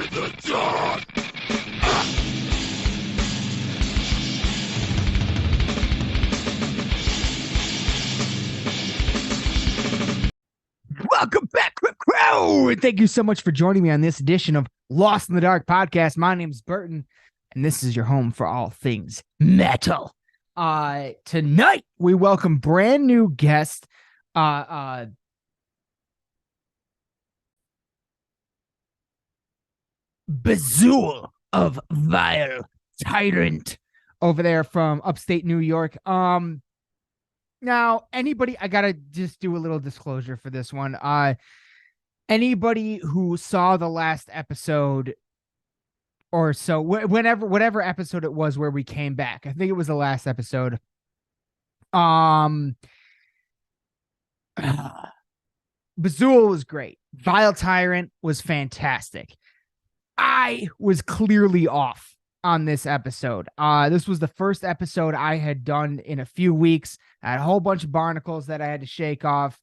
Welcome back, Crow, and thank you so much for joining me on this edition of Lost in the Dark podcast. My name is Burton, and this is your home for all things metal. Tonight we welcome brand new guest, Bazool of Vile Tyrant over there from upstate New York. Now, anybody, I gotta just do a little disclosure for this one. Anybody who saw the last episode or so, whatever episode it was where we came back, I think it was the last episode. Bazool was great. Vile Tyrant was fantastic. I was clearly off on this episode. This was the first episode I had done in a few weeks. I had a whole bunch of barnacles that I had to shake off.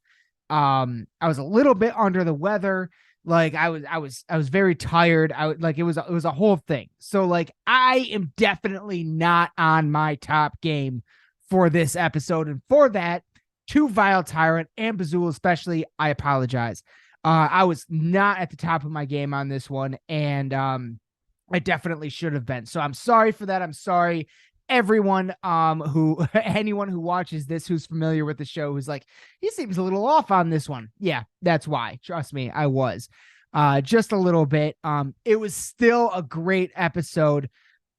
I was a little bit under the weather. Like I was very tired. It was a whole thing. So like I am definitely not on my top game for this episode. And for that, to Vile Tyrant and Bazool especially, I apologize. I was not at the top of my game on this one, and I definitely should have been. So I'm sorry for that. I'm sorry, everyone anyone who watches this who's familiar with the show who's like, he seems a little off on this one. Yeah, that's why. Trust me, I was. Just a little bit. It was still a great episode.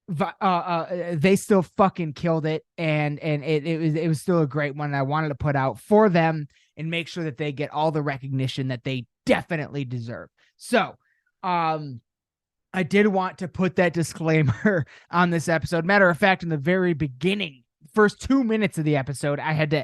They still fucking killed it, and it was still a great one. I wanted to put out for them and make sure that they get all the recognition that they definitely deserve. So, I did want to put that disclaimer on this episode. Matter of fact, in the very beginning, first 2 minutes of the episode, I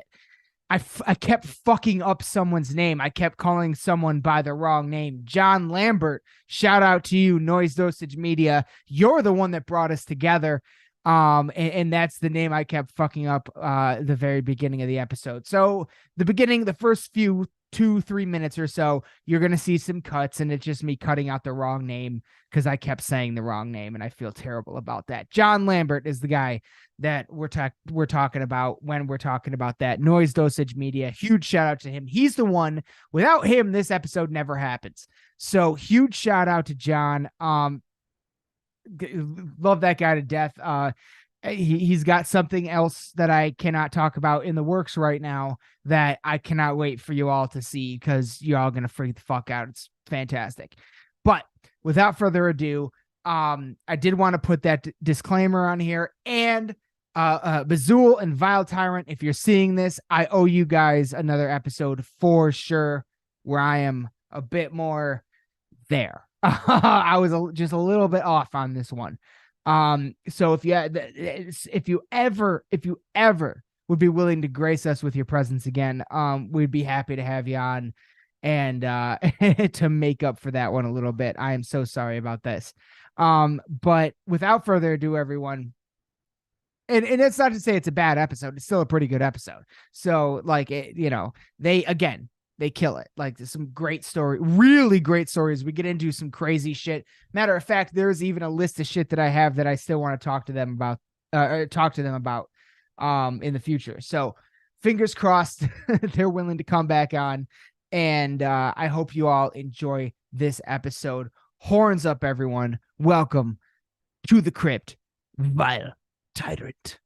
kept fucking up someone's name. I kept calling someone by the wrong name. John Lambert, shout out to you, Noise Dosage Media. You're the one that brought us together. And that's the name I kept fucking up the very beginning of the episode. So the first few 2-3 minutes or so, you're gonna see some cuts, and it's just me cutting out the wrong name because I kept saying the wrong name, and I feel terrible about that. John Lambert is the guy that we're talking about when we're talking about that. Noise Dosage Media, huge shout out to him. He's the one. Without him, this episode never happens. So huge shout out to John. Love that guy to death. He's got something else that I cannot talk about in the works right now that I cannot wait for you all to see, because you're all going to freak the fuck out. It's fantastic. But without further ado, I did want to put that disclaimer on here. And Bazool and Vile Tyrant, if you're seeing this, I owe you guys another episode for sure, where I am a bit more there. I was just a little bit off on this one. So if you ever would be willing to grace us with your presence again, we'd be happy to have you on, and to make up for that one a little bit. I am so sorry about this. But without further ado, everyone, and it's not to say it's a bad episode, it's still a pretty good episode. So like they kill it. Like, there's some great story, really great stories. We get into some crazy shit. Matter of fact, there's even a list of shit that I have that I still want to talk to them about in the future. So fingers crossed they're willing to come back on. And I hope you all enjoy this episode. Horns up, everyone. Welcome to the crypt, Vile Tyrant.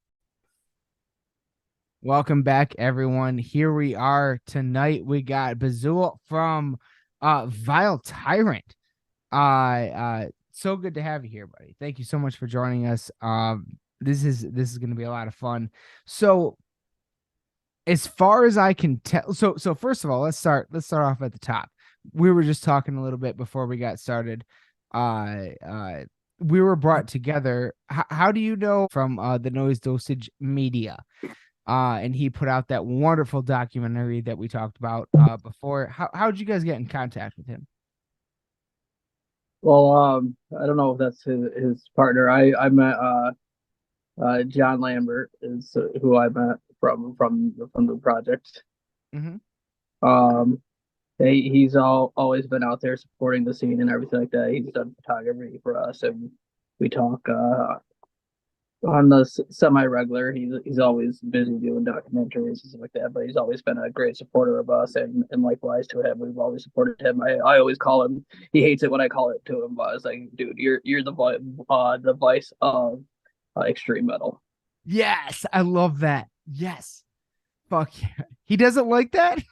Welcome back, everyone. Here we are tonight. We got Bazool from Vile Tyrant. So good to have you here, buddy. Thank you so much for joining us. This is going to be a lot of fun. So, as far as I can tell, so first of all, let's start off at the top. We were just talking a little bit before we got started. We were brought together. How do you know from the Noise Dosage Media? And he put out that wonderful documentary that we talked about before. How'd you guys get in contact with him? Well, I don't know if that's his partner. I met John Lambert is who I met from the project. Mm-hmm. he's always been out there supporting the scene and everything like that. He's done photography for us, and we talk on the semi-regular. He's always busy doing documentaries and stuff like that, but he's always been a great supporter of us, and likewise to him. We've always supported him. I always call him. He hates it when I call it to him, but I was like, dude, you're the vice of extreme metal. Yes, I love that. Yes. Fuck yeah. He doesn't like that?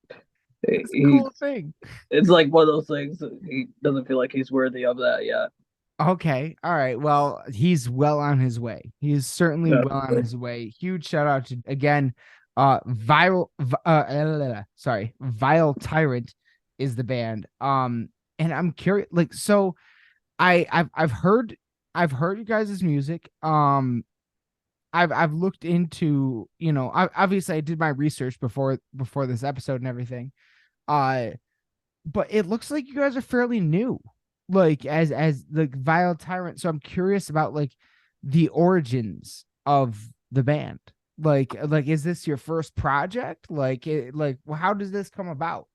That's a He cool thing. it's like one of those things. He doesn't feel like he's worthy of that yet. Okay. All right. Well, he's well on his way. He is certainly Yeah. well on his way. Huge shout out to again, Vile Tyrant is the band. And I'm curious, like, so I've heard you guys' music. I've looked into, obviously I did my research before this episode and everything. Uh, but it looks like you guys are fairly new, like as the Vile Tyrant. So I'm curious about like the origins of the band. Like is this your first project? Well, how does this come about?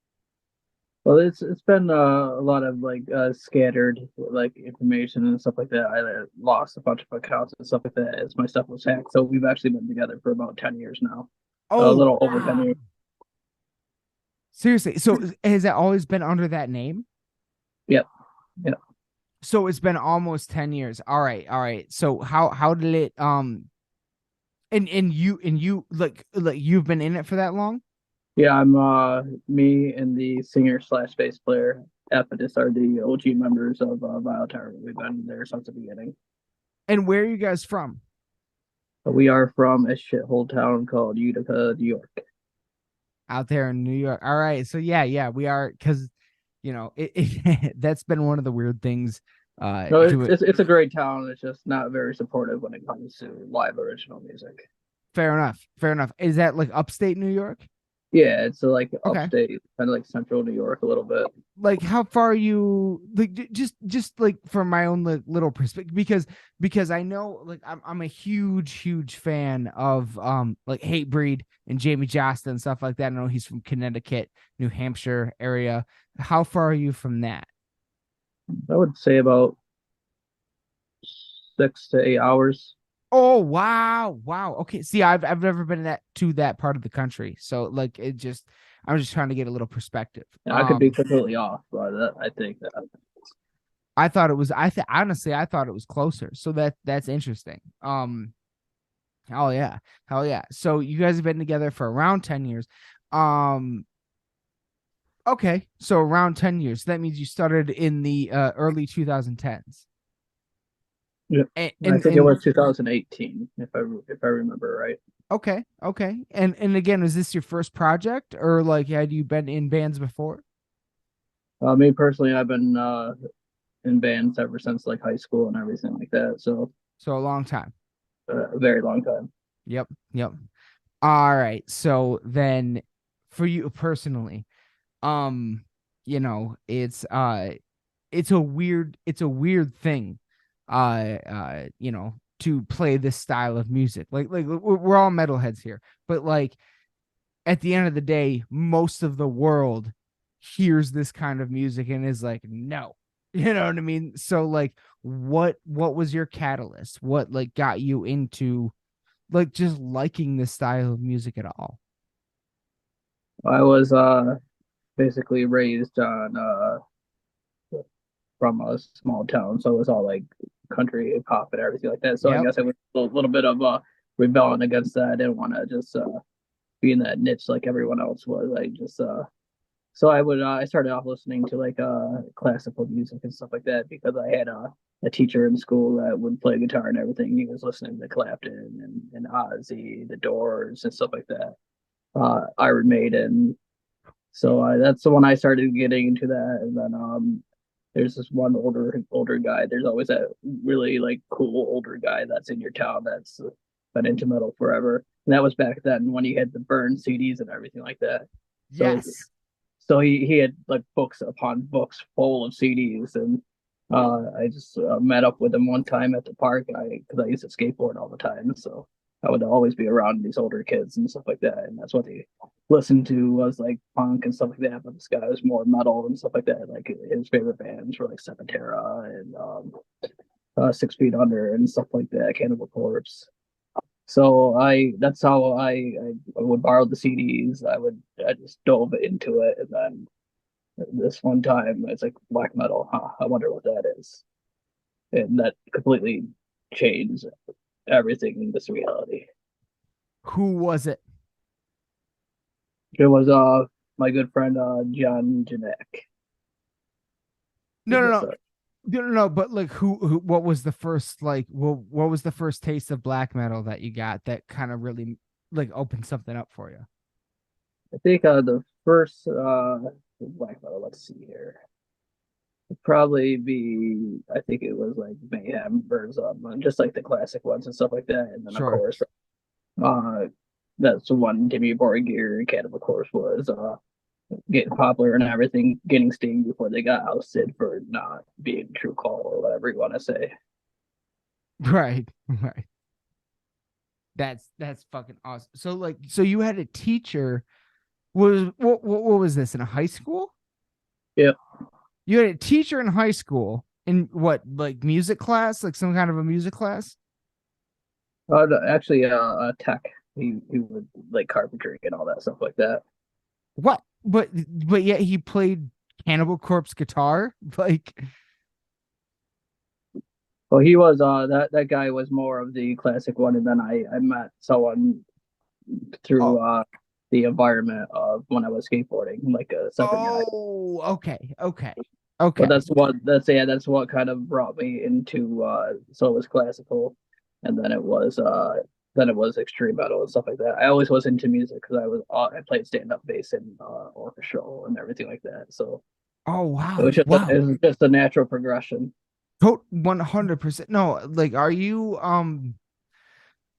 Well, it's been a lot of like scattered like information and stuff like that. I lost a bunch of accounts and stuff like that as my stuff was hacked. So we've actually been together for about 10 years now, a Oh, little over 10 wow. years. Seriously. So has that always been under that name? Yep, yep. So it's been almost 10 years. All right, all right. So how did it and you like you've been in it for that long? Yeah, I'm me and the singer slash bass player Epidus are the OG members of Vile Tyrant. We've been there since the beginning. And where are you guys from? But we are from a shithole town called Utica, New York. Out there in New York. All right. So yeah, we are because that's been one of the weird things No, to it. it's a great town. It's just not very supportive when it comes to live original music. Fair enough. Fair enough. Is that like upstate New York? Yeah, it's like Okay. upstate, kind of like central New York a little bit. Like how far are you like just like from my own like, little perspective because I know like I'm a huge fan of like Hatebreed and Jamie Jasta and stuff like that. I know he's from Connecticut, New Hampshire area. How far are you from that? I would say about 6 to 8 hours. Oh wow, wow. Okay, see, I've never been to that part of the country, so like I'm just trying to get a little perspective. Yeah, I could be completely off, but I think that I thought it was honestly I thought it was closer, so that's interesting. Oh yeah, hell yeah. So you guys have been together for around 10 years. Um, okay, so around 10 years. That means you started in the early 2010s. yeah, And I and, think it and was 2018 if I remember right. okay. And again, is this your first project or like had you been in bands before? Me personally, I've been in bands ever since like high school and everything like that. So So a long time. a very long time. Yep. Yep. All right. So then for you personally, um, it's a weird thing, to play this style of music. Like we're all metalheads here, but like at the end of the day, most of the world hears this kind of music and is like, no. You know what I mean? So like what was your catalyst? What like got you into like just liking this style of music at all? I was basically raised on from a small town, so it was all like country hip hop and everything like that. So I Yep. guess it was a little bit of rebelling against that. I didn't want to just be in that niche like everyone else was. I just so I started off listening to like classical music and stuff like that because I had a teacher in school that would play guitar and everything. He was listening to Clapton and Ozzy, The Doors, and stuff like that. Iron Maiden. So that's the one I started getting into that, and then there's this one older guy. There's always that really like cool older guy that's in your town that's been into metal forever. And that was back then when he had the burn CDs and everything like that. So Yes. so he had like books upon books full of CDs, and I just met up with him one time at the park. I because I used to skateboard all the time, so I would always be around these older kids and stuff like that, and that's what they listened to was like punk and stuff like that. But this guy was more metal and stuff like that. Like his favorite bands were like Sepultura and 6 Feet Under and stuff like that, Cannibal Corpse. So that's how I would borrow the CDs. I just dove into it, and then this one time it's like black metal. Huh, I wonder what that is, and that completely changed everything in this reality. Who was it? It was my good friend John Janek. No, no, Just no. No, no, no, but like what was the first like what was the first taste of black metal that you got that kind of really like opened something up for you? I think the first black metal. Let's see here. It'd probably be I think it was like Mayhem, Burzum, just like the classic ones and stuff like that. And then of Sure. course uh that's the one Dimmy Borgir and Cannibal Corpse was getting popular and everything, getting Sting before they got ousted for not being true call or whatever you want to say. Right. Right. That's fucking awesome. So like so you had a teacher was what was this in a high school? Yeah. You had a teacher in high school in what like music class, like some kind of a music class? No, actually, tech. He would like carpentry and all that stuff like that. What? But yet he played Cannibal Corpse guitar? Like Well, he was that guy was more of the classic one, and then I met someone through oh the environment of when I was skateboarding, like a separate guy. oh okay. Okay. But Okay. that's what kind of brought me into so it was classical, and then it was extreme metal and stuff like that. I always was into music because I played stand up bass and orchestral and everything like that. So Oh it was wow. just Wow. it was just a natural progression. 100%. No, like are you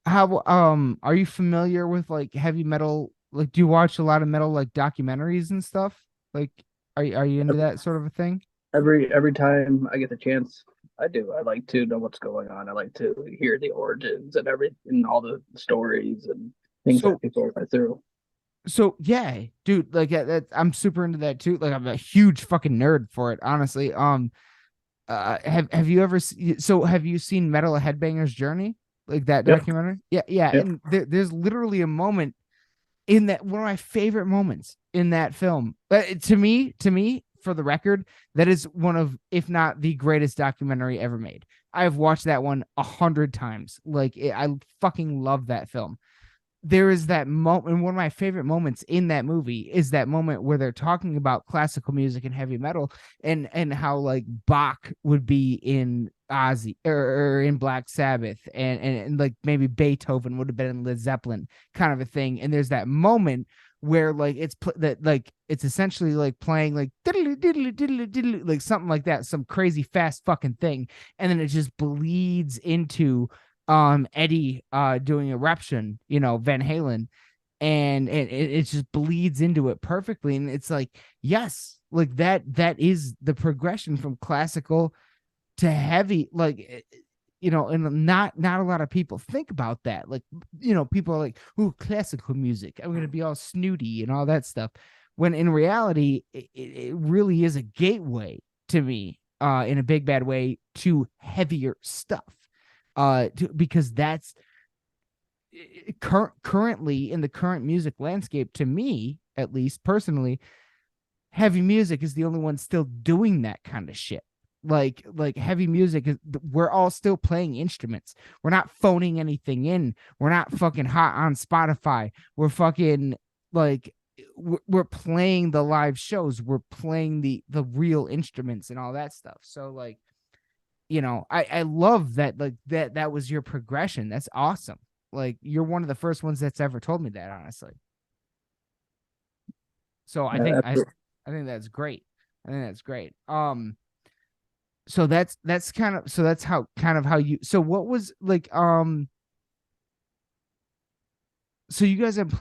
how are you familiar with like heavy metal? Like do you watch a lot of metal like documentaries and stuff? Like are you into that sort of a thing? Every time I get the chance, I do. I like to know what's going on. I like to hear the origins and everything, all the stories and things So that people went through. so yeah, dude, like I'm super into that too. Like I'm a huge fucking nerd for it, honestly. Have you ever so have you seen Metal Headbangers Journey? Like that Yep, documentary? Yeah, yeah. yep. And there's literally a moment in that one of my favorite moments in that film. To me, for the record, that is one of, if not the greatest documentary ever made. I've watched that one 100 times. I fucking love that film. There is that moment, and one of my favorite moments in that movie is that moment where they're talking about classical music and heavy metal, and how like Bach would be in Ozzy or in Black Sabbath, and like maybe Beethoven would have been in Led Zeppelin, kind of a thing. And there's that moment where like that like it's essentially like playing like diddly diddly diddly diddly, like something like that, some crazy fast fucking thing, and then it just bleeds into Eddie doing Eruption, Van Halen, and it just bleeds into it perfectly. And it's like, yes, like that is the progression from classical to heavy, like and not a lot of people think about that. Like, people are like, "Ooh, classical music, I'm gonna be all snooty and all that stuff," when in reality it really is a gateway to me, in a big bad way, to heavier stuff, because that's currently in the current music landscape, to me at least personally, heavy music is the only one still doing that kind of shit. Like heavy music is, we're all still playing instruments. We're not phoning anything in. We're not fucking hot on Spotify. We're fucking like we're playing the live shows. We're playing the real instruments and all that stuff. So like, I love that, like that was your progression. That's awesome. Like you're one of the first ones that's ever told me that, honestly. So I think I Absolutely. I think that's great. I think that's great. So that's kind of, so that's how kind of how you, so what was like, so you guys have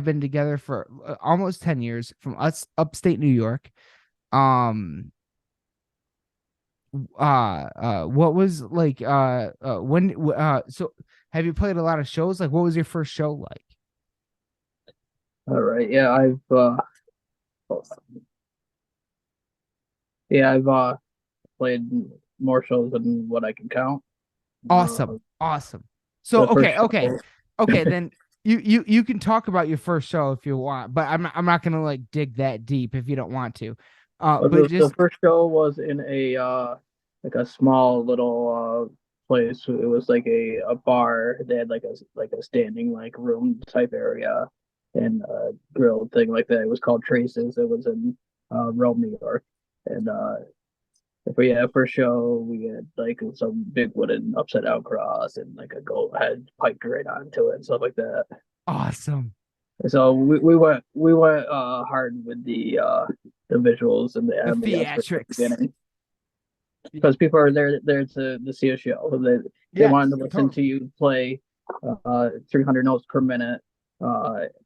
been together for almost 10 years from us upstate New York. Um what was like when so Have you played a lot of shows? Like, what was your first show like? All right. Yeah, I've played more shows than what I can count. Awesome, awesome. So The first okay, okay, show, okay. Then you can talk about your first show if you want, but I'm not gonna like dig that deep if you don't want to. But the just first show was in a like a small little place. It was like a bar. They had like a standing like room type area and grill thing like that. It was called Traces. It was in Rome, New York, and if we had first show, we had like some big wooden upside down cross and like a goat head piped right onto it and stuff like that. awesome. So we went hard with the visuals and the The ambiance for the theatrics. beginning because people are there to see a show. They Yes, wanted to listen to totally. you play 300 notes per minute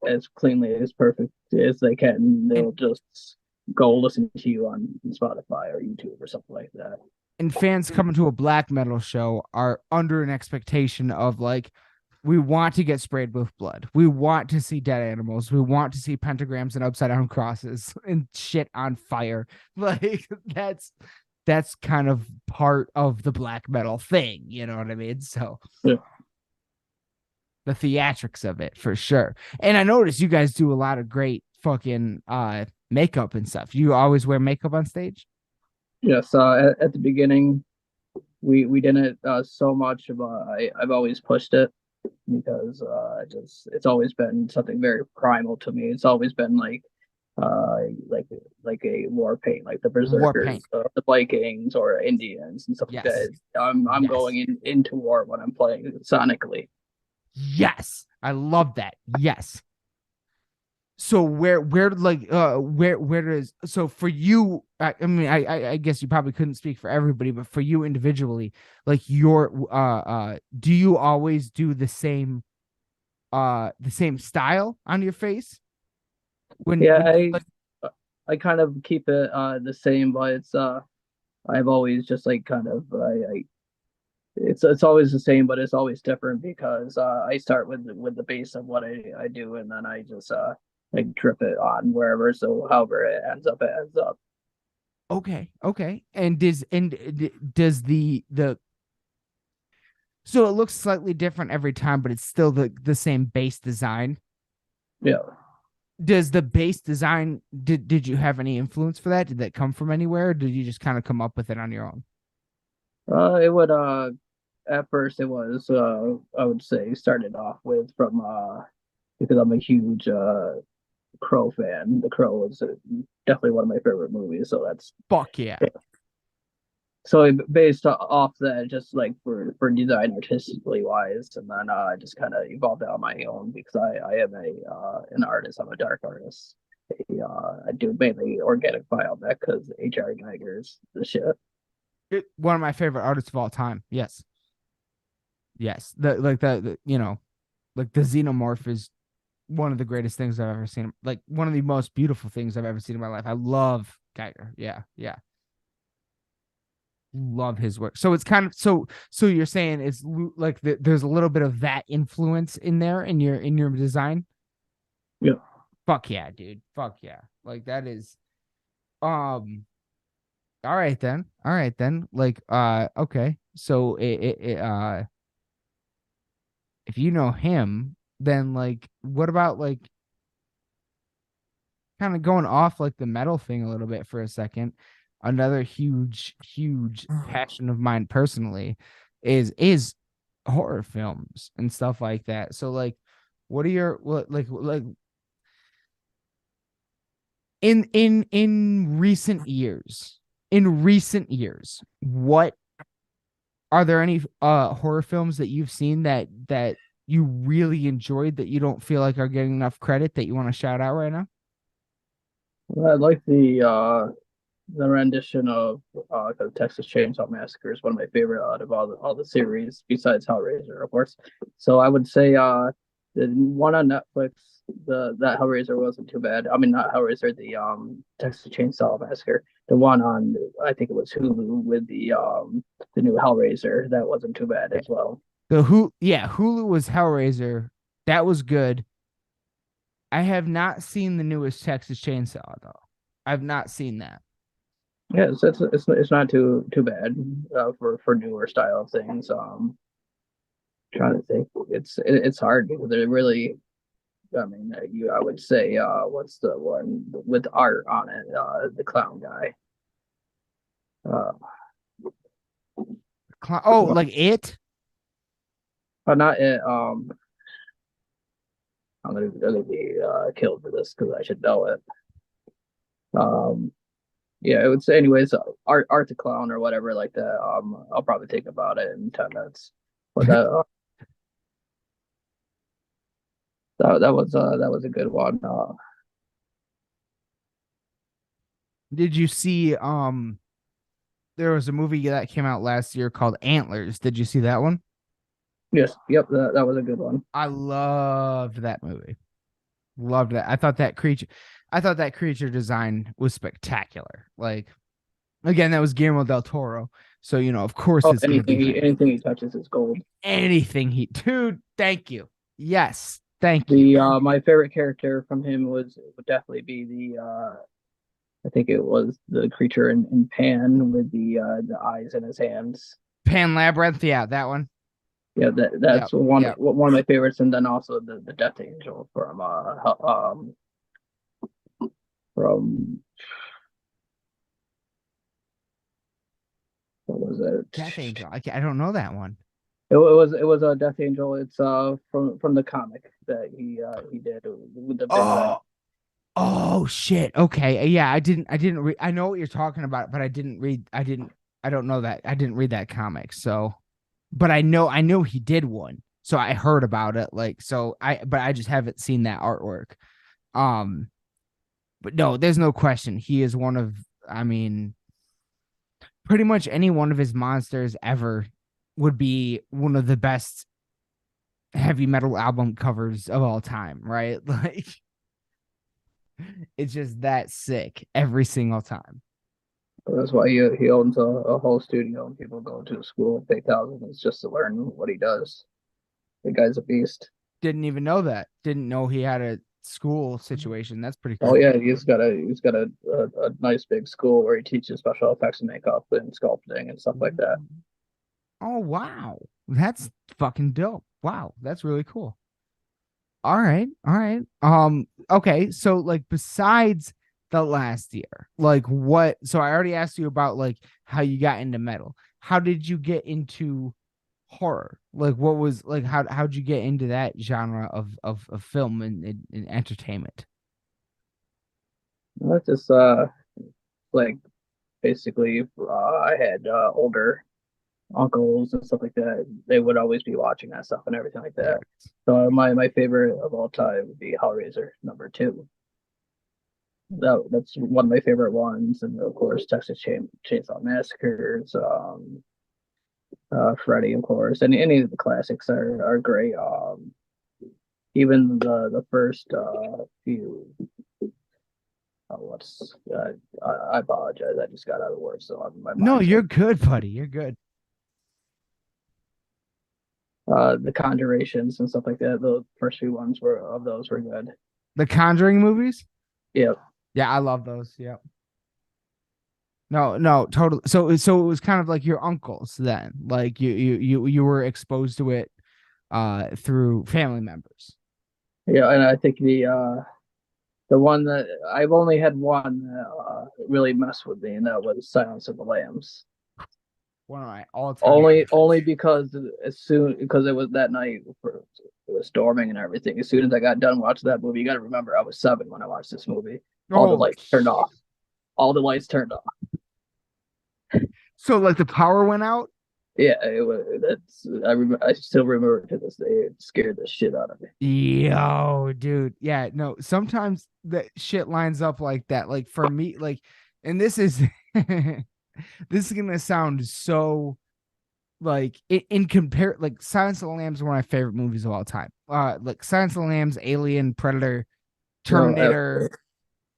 as cleanly as perfect as they can. And They'll just go listen to you on Spotify or YouTube or something like that. and fans coming to a black metal show are under an expectation of like, we want to get sprayed with blood. We want to see dead animals. We want to see pentagrams and upside down crosses and shit on fire. Like that's kind of part of the black metal thing, you know what I mean? So Yeah. the theatrics of it for sure. And I noticed you guys do a lot of great fucking makeup and stuff. You always wear makeup on stage? Yes, at the beginning we didn't so much, but I've always pushed it because just it's always been something very primal to me. It's always been uh like like a war paint, like the War berserkers, paint. the Vikings or Indians and stuff like Yes. that. I'm Yes. going into war when I'm playing sonically. Yes. I love that. Yes. So where does so for you I mean I guess you probably couldn't speak for everybody, but for you individually, like your do you always do the same style on your face Yeah, when like I kind of keep it the same, but it's I've always just like kind of I it's always the same, but it's always different because I start with the base of what I do, and then I just like drip it on wherever. So however it ends up. okay and does the so it looks slightly different every time, but it's still the same base design. Yeah. Does the base design did you have any influence for that? Did that come from anywhere? Or did you just kind of come up with it on your own? It would at first it was I would say started off with from because I'm a huge Crow fan. The Crow is definitely one of my favorite movies, so that's Fuck yeah. so based off that, just like for design artistically wise, and then I just kind of evolved out on my own because I am a an artist. I'm a dark artist. I do mainly organic biomech because HR Geiger's the shit. One of my favorite artists of all time. Yes. Yes. Like the xenomorph is one of the greatest things I've ever seen. Like one of the most beautiful things I've ever seen in my life. I love Geiger. Yeah. Yeah. Love his work. So it's kind of so you're saying it's like there's a little bit of that influence in there in your design. Yeah. Fuck yeah, dude. Fuck yeah. Like that is um all right then. All right then. Like okay. So if you know him, then like what about like kind of going off like the metal thing a little bit for a second? Another huge passion of mine personally is horror films and stuff like that. So like what are your what like in recent years, what are there any horror films that you've seen that you really enjoyed that you don't feel like are getting enough credit that you want to shout out right now? Well, I like the rendition of the Texas Chainsaw Massacre is one of my favorite out of all the series besides Hellraiser, of course. So I would say the one on Netflix, the that Hellraiser wasn't too bad. I mean, not Hellraiser, the Texas Chainsaw Massacre. The one on I think it was Hulu with the new Hellraiser that wasn't too bad as well. Hulu was Hellraiser. That was good. I have not seen the newest Texas Chainsaw though. I've not seen that. Yeah, it's not too bad for newer style things. Trying to think, it's hard because it really. I mean, I would say, what's the one with art on it? The clown guy. Uh, Oh, like it? not it. I'm gonna be killed for this because I should know it. Um, yeah, it would say anyways. Art the clown or whatever like that. I'll probably think about it in 10 minutes. But that was a good one. Did you see there was a movie that came out last year called Antlers. Did you see that one? Yes, yep, that was a good one. I loved that movie. Loved that. I thought that creature design was spectacular. Like again, that was Guillermo del Toro. So, of course Oh, it's gonna be anything he touches is gold. anything he dude, thank you. Yes, thank you. The my favorite character from him would definitely be the I think it was the creature in Pan with the eyes in his hands. Pan Labyrinth, yeah, that one. Yeah, Yep, that's yep. one of my favorites, and then also the Death Angel from what was Death it? Angel. I don't know that one. It was a Death Angel. It's from the comic that he did with the big red. Oh, oh shit. Okay. Yeah, I didn't read I know what you're talking about, but I don't know that. I didn't read that comic. So, but I know he did one. So I heard about it but I just haven't seen that artwork. Um but no, there's no question. He is one of I mean, pretty much any one of his monsters ever would be one of the best heavy metal album covers of all time, right? Like it's just that sick every single time. That's why he owns a whole studio, and people go to school and pay thousands just to learn what he does. The guy's a beast. Didn't even know that. Didn't know he had a school situation. That's pretty Oh cool. yeah, he's got a nice big school where he teaches special effects and makeup and sculpting and stuff like that. Oh wow. That's fucking dope. Wow, that's really cool. All right. All right. Okay, so like besides the last year, like what so I already asked you about like how you got into metal. How did you get into horror? Like what was like how'd you get into that genre of film and entertainment? That's just like basically I had older uncles and stuff like that. They would always be watching that stuff and everything like that. Parents. So my favorite of all time would be Hellraiser #2. That's one of my favorite ones, and of course Chainsaw Massacres, Freddy, of course, and any of the classics are great. Even the first few. What's I apologize. I just got out of work, so my No, mind's you're like good, buddy. You're good. the Conjurations and stuff like that. The first few ones were good. The Conjuring movies? Yeah, Yeah, I love those. Yeah. No, no, totally. So it was kind of like your uncles then. Like you were exposed to it through family members. yeah, and I think the one that I've only had one that really messed with me, and that was Silence of the Lambs. One of my all-time Only favorites. because it was that night it was storming and everything. As soon as I got done watching that movie, you got to remember I was 7 when I watched this movie. All the Oh, lights turned off. All the lights turned off. so like the power went out? Yeah, it was. I still remember it to this day. It scared the shit out of me. Yo, dude. Yeah, no, sometimes that shit lines up like that. Like for me, like, and this is this is gonna sound so like in compare like Silence of the Lambs are one of my favorite movies of all time. Like Silence of the Lambs, Alien, Predator, No, Terminator.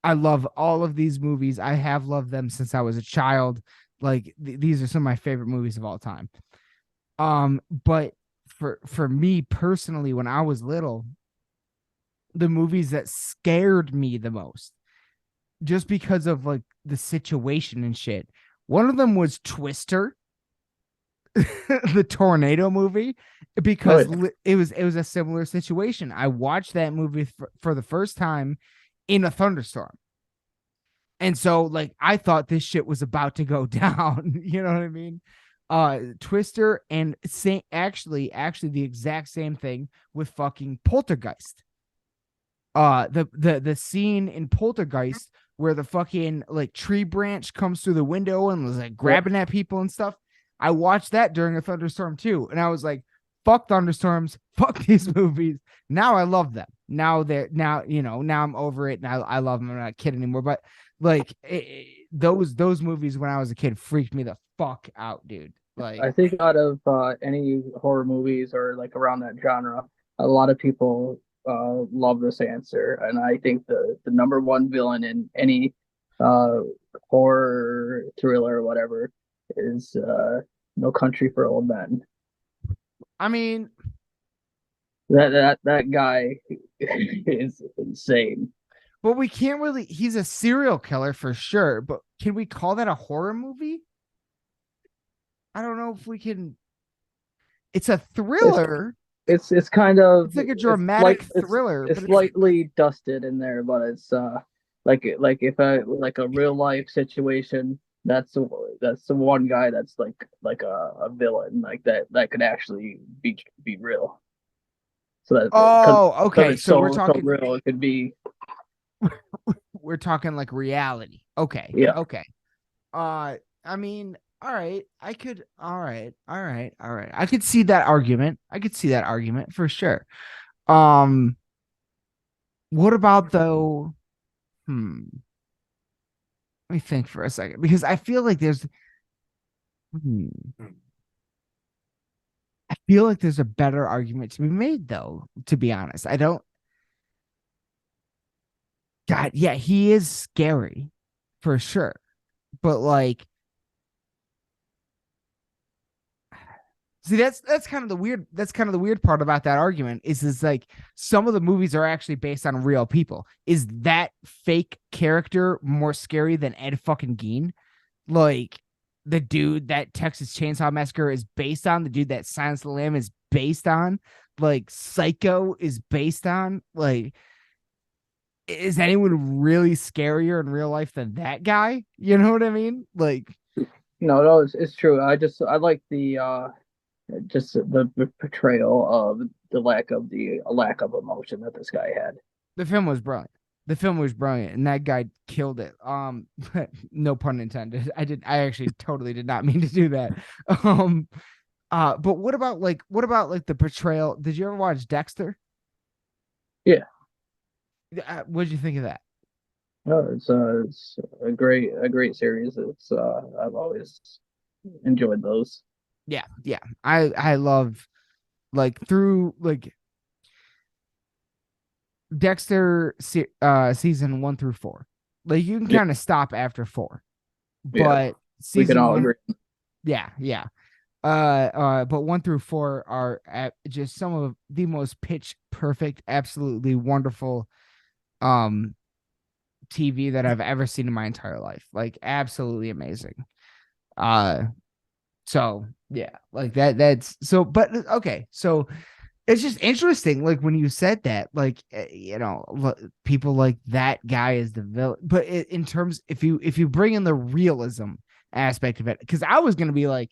I love all of these movies. I have loved them since I was a child. Like these are some of my favorite movies of all time. But for me personally, when I was little, the movies that scared me the most, just because of like the situation and shit. One of them was Twister, the tornado movie, Oh, because yeah. it was a similar situation. I watched that movie for the first time in a thunderstorm. And so like I thought this shit was about to go down. You know what I mean? Twister and actually the exact same thing with fucking Poltergeist. The scene in Poltergeist where the fucking like tree branch comes through the window and was like Yep. grabbing at people and stuff. I watched that during a thunderstorm too, and I was like, "Fuck thunderstorms, fuck these movies." Now I love them. Now I'm over it, and I love them. I'm not a kid anymore, but like those movies when I was a kid freaked me the fuck out, dude. Like, I think out of any horror movies or like around that genre, a lot of people love this answer, and I think the number one villain in any uh, horror thriller or whatever is No Country for Old Men. I mean, That guy is insane. but we can't really. He's a serial killer for sure, but can we call that a horror movie? I don't know if we can. It's a It's thriller. it's kind of It's like a dramatic thriller, it's but it's slightly dusted in there, but it's like if I like a real life situation, that's the one guy that's like a villain like that could actually be real. So that oh, because okay. it's So we're so talking real, it could be. we're talking like reality. Okay. Yeah. Okay. I mean, all right. All right. I could see that argument. I could see that argument for sure. Um, what about though? Let me think for a second because I feel like hmm, I feel like there's a better argument to be made though, to be honest. I don't God, yeah, he is scary for sure. But like, see, that's kind of the weird part about that argument is like some of the movies are actually based on real people. Is that fake character more scary than Ed fucking Gein? Like the dude that Texas Chainsaw Massacre is based on, the dude that Silence of the Lamb is based on, like Psycho is based on. Like, is anyone really scarier in real life than that guy? You know what I mean? Like, No, it's true. I like the just the portrayal of the lack of emotion that this guy had. the film was brilliant. The film was brilliant, and that guy killed it. No pun intended. I actually totally did not mean to do that. Um, but what about the portrayal? Did you ever watch Dexter? Yeah. What did you think of that? No, it's a great series. It's I've always enjoyed those. Yeah, yeah. I love like through like Dexter season 1 through 4. Like you can Yeah, kind of stop after 4, yeah, but we can season all one, agree. yeah, yeah. But 1 through 4 are just some of the most pitch perfect, absolutely wonderful um TV that I've ever seen in my entire life. Like absolutely amazing. Uh, so yeah, like that's so. But okay, so it's just interesting like when you said that like people like that guy is the villain, but in terms if you bring in the realism aspect of it, because I was gonna be like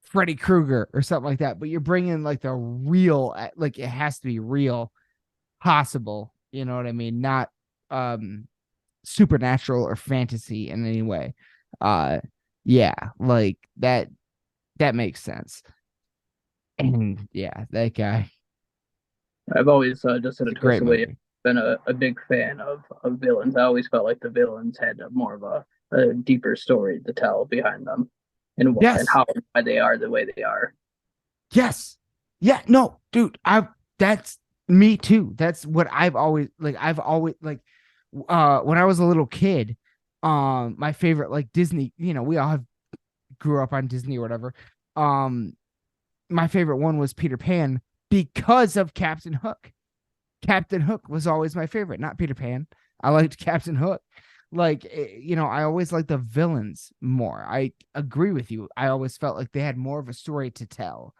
Freddy Krueger or something like that, but you're bringing like the real, like it has to be real, possible, you know what I mean, not um supernatural or fantasy in any way. uh yeah, like that makes sense. And yeah, that guy, I've always just in it's a a great twisted way movie. been a big fan of villains. I always felt like the villains had more of a deeper story to tell behind them, and Yes. how why they are the way they are. Yes. Yeah. No, dude. That's me too. That's what I've always like when I was a little kid, my favorite like Disney, we all have grew up on Disney or whatever. Um my favorite one was Peter Pan because of Captain Hook. Captain Hook was always my favorite, not Peter Pan. I liked Captain Hook. Like, I always liked the villains more. I agree with you. I always felt like they had more of a story to tell.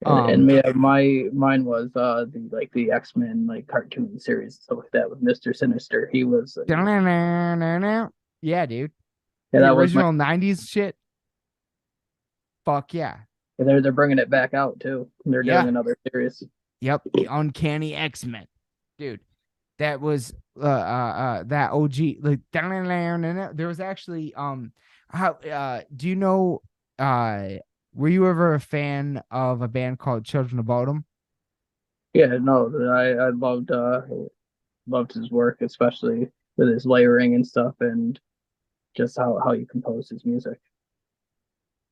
And yeah, mine was the X-Men like cartoon series stuff like that with Mr. Sinister. He was Yeah, dude. yeah, The that was my original 90s shit. Fuck yeah. they're bringing it back out too. They're doing Yeah. another series. Yep. The Uncanny X-Men. Dude, that was that OG like there was actually how do you know were you ever a fan of a band called Children of Bodom? Yeah, no, I loved his work, especially with his layering and stuff, and just how you compose his music.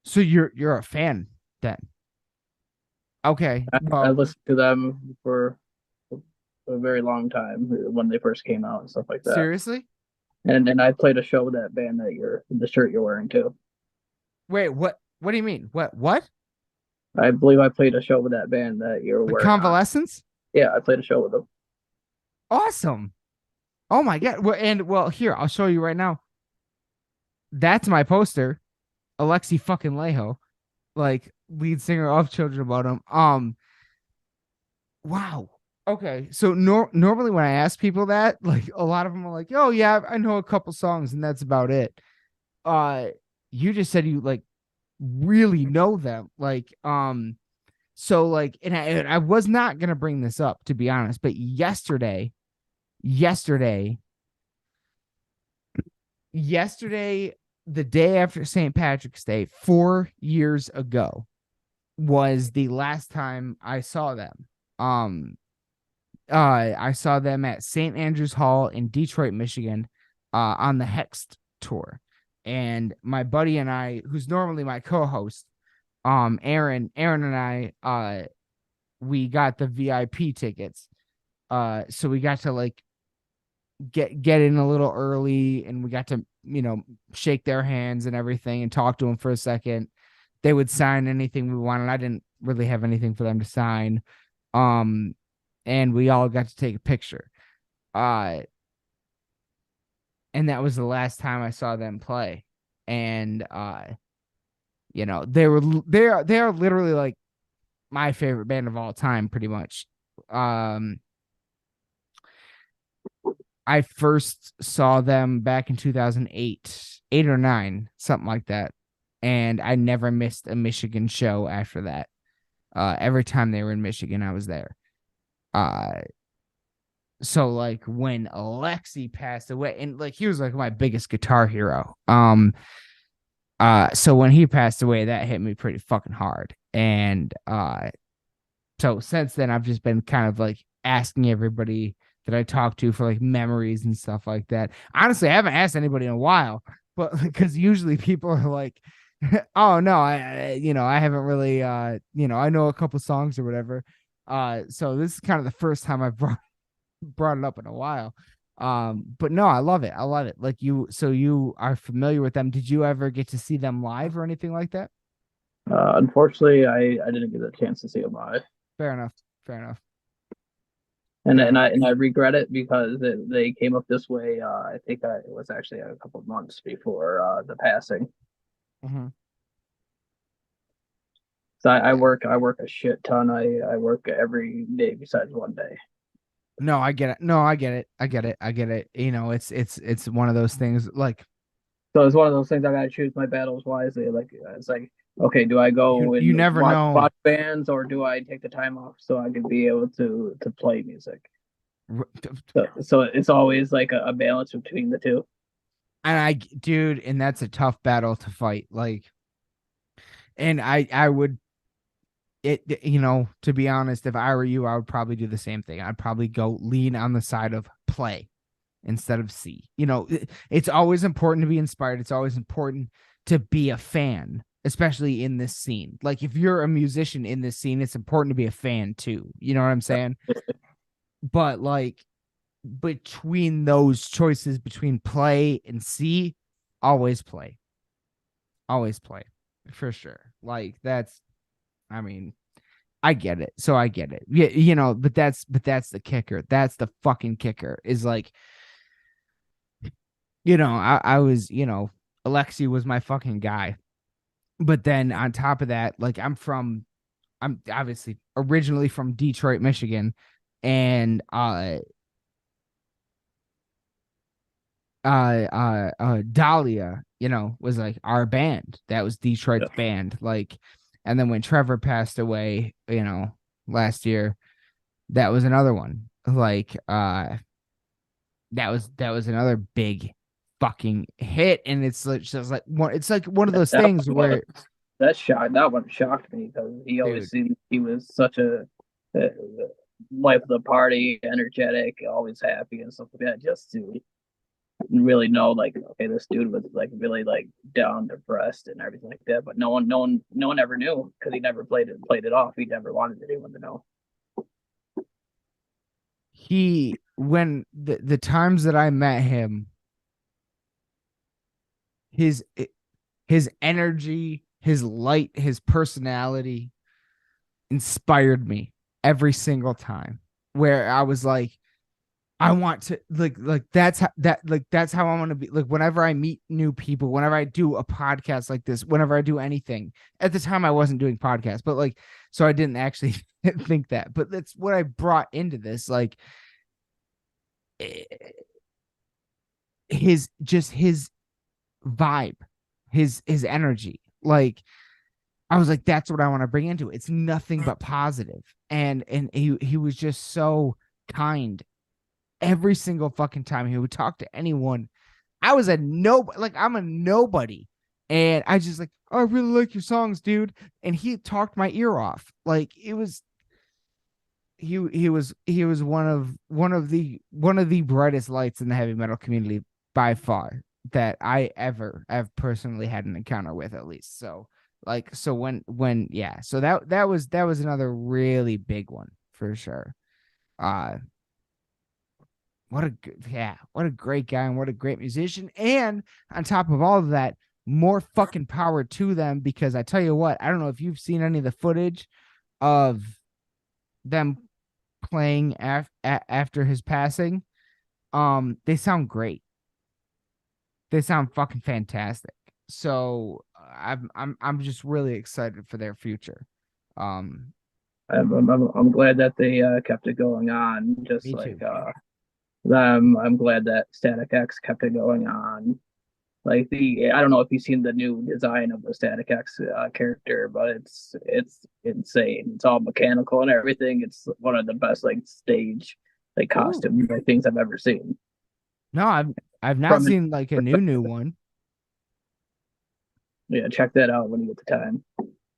So you're a fan then. Okay. I Well, listened to them for a very long time when they first came out and stuff like that. seriously? And I played a show with that band that the shirt you're wearing too. Wait, what do you mean? What? I believe I played a show with that band that you're The wearing on. Convalescence? Yeah, I played a show with them. Awesome. Oh my god. Well, here, I'll show you right now. That's my poster. Alexi fucking Leho, like lead singer of Children of Bodom. Wow. Okay. So normally when I ask people that, like a lot of them are like, "Oh yeah, I know a couple songs and that's about it." Uh you just said you like really know them. Like so like and I was not going to bring this up to be honest, but yesterday yesterday the day after St. Patrick's Day 4 years ago was the last time I saw them. I saw them at St. Andrews Hall in Detroit, Michigan, on the Hext tour. And my buddy and I, who's normally my co-host, Aaron and I, we got the VIP tickets. So we got to like get in a little early, and we got to shake their hands and everything, and talk to them for a second. They would sign anything we wanted. I didn't really have anything for them to sign. Um, and we all got to take a picture. Uh, and that was the last time I saw them play. And they are literally like my favorite band of all time, pretty much. Um, I first saw them back in 2008, 8 or 9, something like that. And I never missed a Michigan show after that. Every time they were in Michigan, I was there. Uh, so like when Alexi passed away, and like he was like my biggest guitar hero. So when he passed away, that hit me pretty fucking hard. And so since then I've just been kind of like asking everybody that I talk to for like memories and stuff like that. Honestly, I haven't asked anybody in a while, but because usually people are like, oh no, I haven't really I know a couple songs or whatever. So this is kind of the first time I've brought it up in a while. But no, I love it. I love it. Like you are familiar with them. Did you ever get to see them live or anything like that? Unfortunately, I didn't get a chance to see them live, Fair enough. Fair enough. and Fair and enough. I regret it because they came up this way. I think it was actually a couple of months before the passing. Mm-hmm. So I work a shit ton. I work every day besides one day. No, I get it. No, I get it. I get it. I get it. It's one of those things like So it's one of those things I gotta choose my battles wisely. Like it's like, okay, do I you go you and never know. watch bands or do I take the time off so I can be able to play music? So it's always like a balance between the two. And dude, and that's a tough battle to fight. Like, and I would to be honest, if I were you, I would probably do the same thing. I'd probably go lean on the side of play instead of see. It's always important to be inspired. It's always important to be a fan, especially in this scene. Like if you're a musician in this scene, it's important to be a fan too. You know what I'm saying? But like between those choices between play and see, always play. Always play for sure. Like that's I mean, I get it. So I get it. Yeah, you know, but that's the kicker. That's the fucking kicker. Is like, I was, Alexi was my fucking guy. But then on top of that, like I'm obviously originally from Detroit, Michigan, and Dahlia, was like our band. That was Yeah. Detroit's band. Like, and then when Trevor passed away, last year, that was another one. Like, that was another big fucking hit, and it's like just like one. It's like one of those That things one was where, that one shocked me because he always dude, seemed he was such a life of the party, energetic, always happy and stuff like that. Just to really know, like, okay, this dude was like really like down, depressed, and everything like that. But no one ever knew because he never played it off. He never wanted anyone to know. when the times that I met him, his his energy, his light, his personality inspired me every single time. Where I was like, I want to that's how I want to be. Like whenever I meet new people, whenever I do a podcast like this, whenever I do anything. At the time I wasn't doing podcasts, but like so I didn't actually think that. But that's what I brought into this. Like eh, his vibe, his energy. Like I was like, that's what I want to bring into it. It's nothing but positive. And he was just so kind every single fucking time he would talk to anyone. I was a no, like I'm a nobody. And I just like, oh, I really like your songs, dude. And he talked my ear off. Like it was he was one of the brightest lights in the heavy metal community by far that I ever have personally had an encounter with, at least. So like so when yeah, so that was another really big one for sure. Uh what a great guy and what a great musician. And on top of all of that, more fucking power to them, because I tell you what, I don't know if you've seen any of the footage of them playing after his passing. They sound great. They sound fucking fantastic. So I'm just really excited for their future. Um, I'm glad that they kept it going on. Just Me like too. I'm glad that Static X kept it going on. Like I don't know if you've seen the new design of the Static X character, but it's insane. It's all mechanical and everything. It's one of the best like stage like Ooh. costume like, things I've ever seen. No, I've not From seen like a new one. Yeah, check that out when you get the time.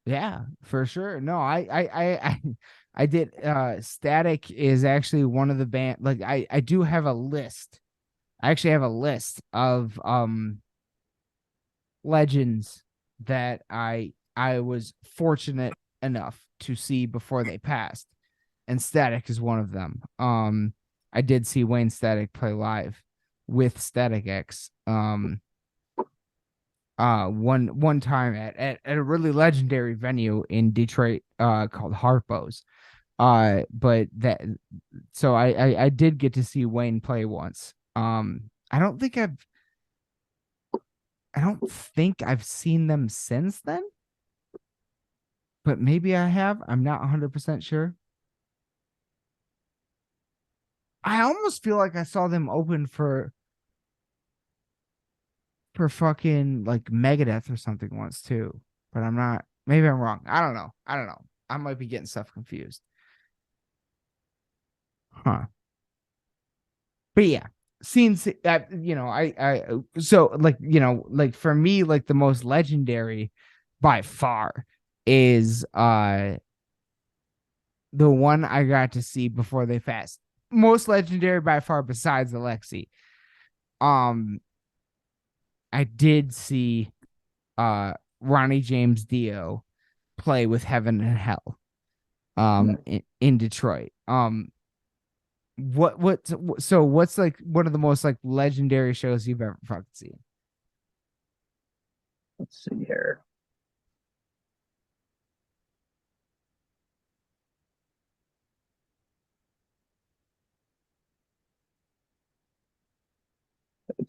Yeah, for sure. No, I did. Static is actually one of the band. Like I do have a list. I actually have a list of legends that I was fortunate enough to see before they passed, and Static is one of them. I did see Wayne Static play live with Static X. One time at a really legendary venue in Detroit called Harpo's. But that so I did get to see Wayne play once. I don't think I've seen them since then, but maybe I have. I'm not 100% sure. I almost feel like I saw them open for fucking like Megadeth or something once too, but I'm not. Maybe I'm wrong. I don't know. I don't know. I might be getting stuff confused. Huh. But yeah, scenes that so like like for me, like the most legendary by far is the one I got to see before they fast. Most legendary by far besides Alexi. Um I did see Ronnie James Dio play with Heaven and Hell in Detroit. What's like one of the most like legendary shows you've ever fucking seen? Let's see here.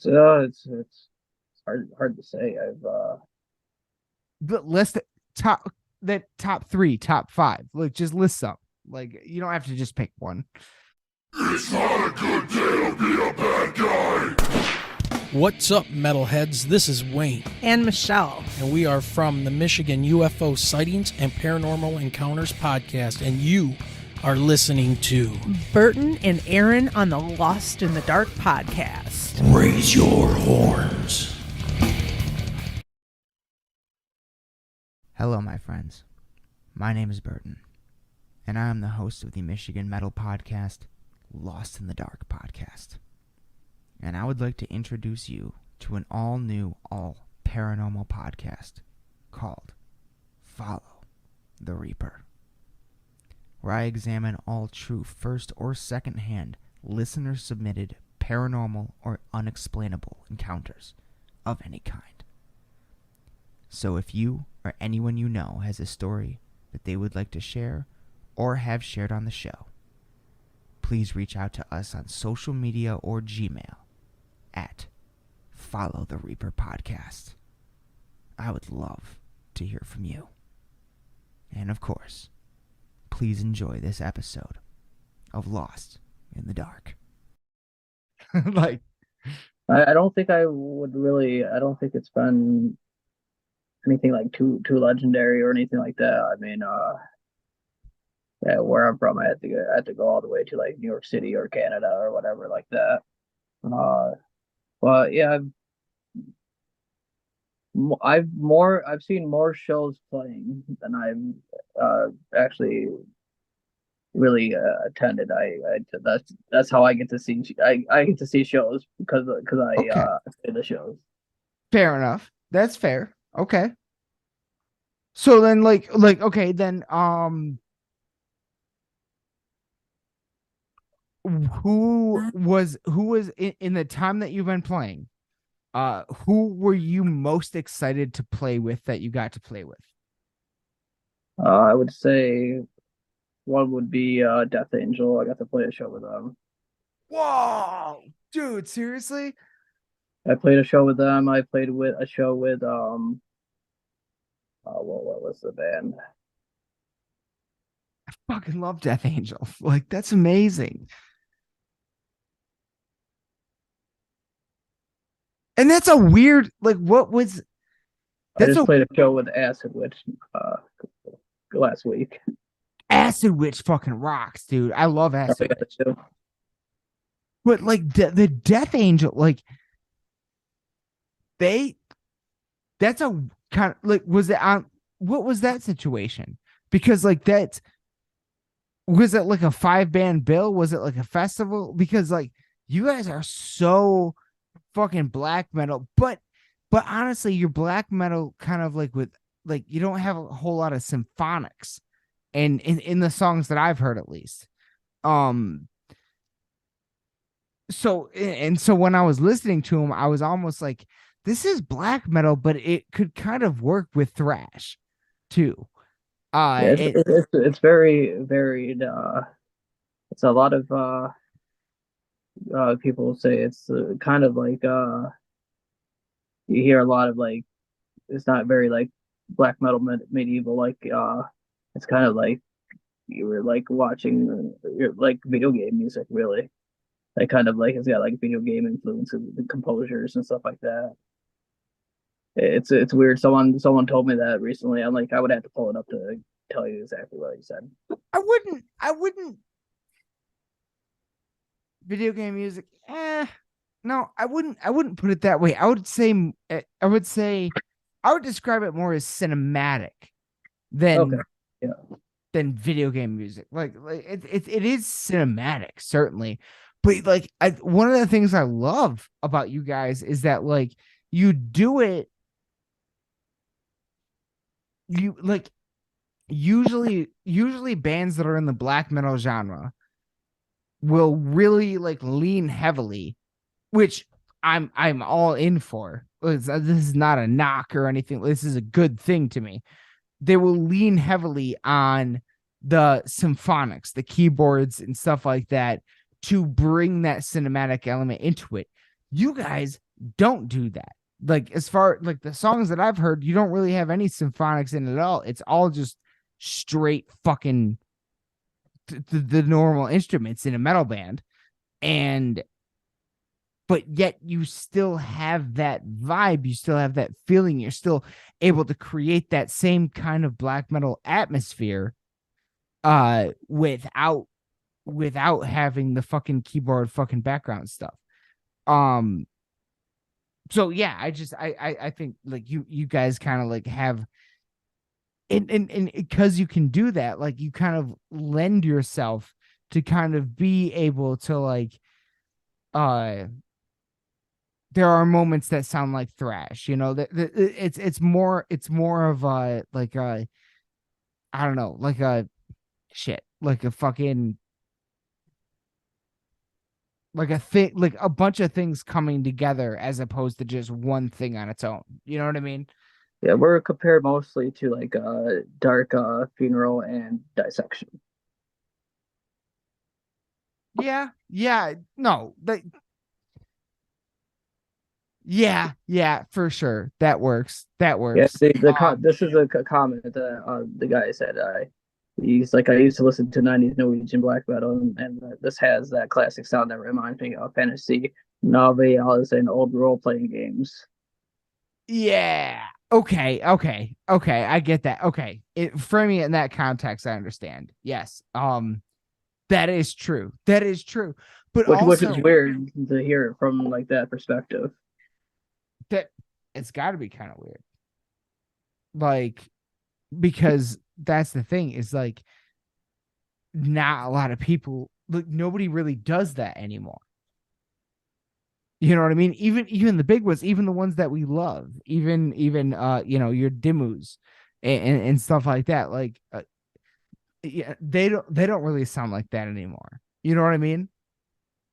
It's hard to say. But list top that top three, top five. Like just list some. Like you don't have to just pick one. It's not a good day to be a bad guy. What's up, metalheads? This is Wayne. And Michelle. And we are from the Michigan UFO Sightings and Paranormal Encounters podcast. And you are listening to Burton and Aaron on the Lost in the Dark podcast. Raise your horns. Hello, my friends. My name is Burton, and I am the host of the Michigan metal podcast, Lost in the Dark podcast. And I would like to introduce you to an all-new, all-paranormal podcast called Follow the Reaper, where I examine all true first or second-hand listener-submitted paranormal or unexplainable encounters of any kind. So if you or anyone you know has a story that they would like to share or have shared on the show, please reach out to us on social media or Gmail at Follow the Reaper Podcast. I would love to hear from you. And of course, please enjoy this episode of Lost in the Dark. Like, I don't think I would really. I don't think it's been anything like too legendary or anything like that. I mean, yeah, where I'm from, I had to go all the way to like New York City or Canada or whatever like that. But yeah, I've seen more shows playing than I've actually really attended. That's how I get to see I get to see shows because I Okay. play the shows. Fair enough. That's fair. Okay. So then okay, then who was in the time that you've been playing, who were you most excited to play with that you got to play with? I would say one would be Death Angel. I got to play a show with them. Whoa, dude, seriously? I played a show with them. I played with a show with what was the band? I fucking love Death Angel. Like, that's amazing. And that's a weird, like, what was I just played a show with Acid Witch last week. Acid Witch fucking rocks, dude. I love Acid Witch. Too. But like the Death Angel, like that's a kind of like, was it on, what was that situation? Because like was it like a 5-band bill? Was it like a festival? Because like you guys are so fucking black metal, but honestly, your black metal kind of like with like you don't have a whole lot of symphonics, and in the songs that I've heard at least. So when I was listening to him, I was almost like, this is black metal, but it could kind of work with thrash too. Yeah, it's very varied. It's a lot of people say it's kind of like you hear a lot of like, it's not very like black metal medieval, like it's kind of like you were like watching like video game music, really. Like kind of like it's got like video game influences, the composers and stuff like that. It's weird. Someone told me that recently. I'm like, I would have to pull it up to tell you exactly what he said. I wouldn't video game music. No, I wouldn't put it that way. I would describe it more as cinematic than than video game music. Like it is cinematic, certainly. But like one of the things I love about you guys is that like you do it, you like usually bands that are in the black metal genre will really like lean heavily, which I'm all in for. This is not a knock or anything. This is a good thing to me. They will lean heavily on the symphonics, the keyboards and stuff like that to bring that cinematic element into it. You guys don't do that. Like, as far like the songs that I've heard, you don't really have any symphonics in it at all. It's all just straight fucking the normal instruments in a metal band. And but yet you still have that vibe, you still have that feeling, you're still able to create that same kind of black metal atmosphere without having the fucking keyboard fucking background stuff. So yeah, I think like you guys kind of like have and because you can do that, like you kind of lend yourself to kind of be able to like there are moments that sound like thrash, you know, that it's more of a like a I don't know, like a shit, like a fucking like a thing, like a bunch of things coming together as opposed to just one thing on its own. You know what I mean? Yeah, we're compared mostly to like Dark Funeral and Dissection. Yeah, no, yeah, for sure. That works. Yeah, Um, this is a comment that the guy said. He's like, I used to listen to 90s Norwegian black metal, and this has that classic sound that reminds me of fantasy novels and old role playing games. yeah. Okay. I get that. Okay. Framing it in that context, I understand. Yes. That is true. That is true. But Which is also weird to hear it from like that perspective. that it's got to be kind of weird. Like, because that's the thing is like not a lot of people, like nobody really does that anymore. You know what I mean? Even the big ones, even the ones that we love, even you know, your Dimus and stuff like that. Like yeah, they don't really sound like that anymore. You know what I mean?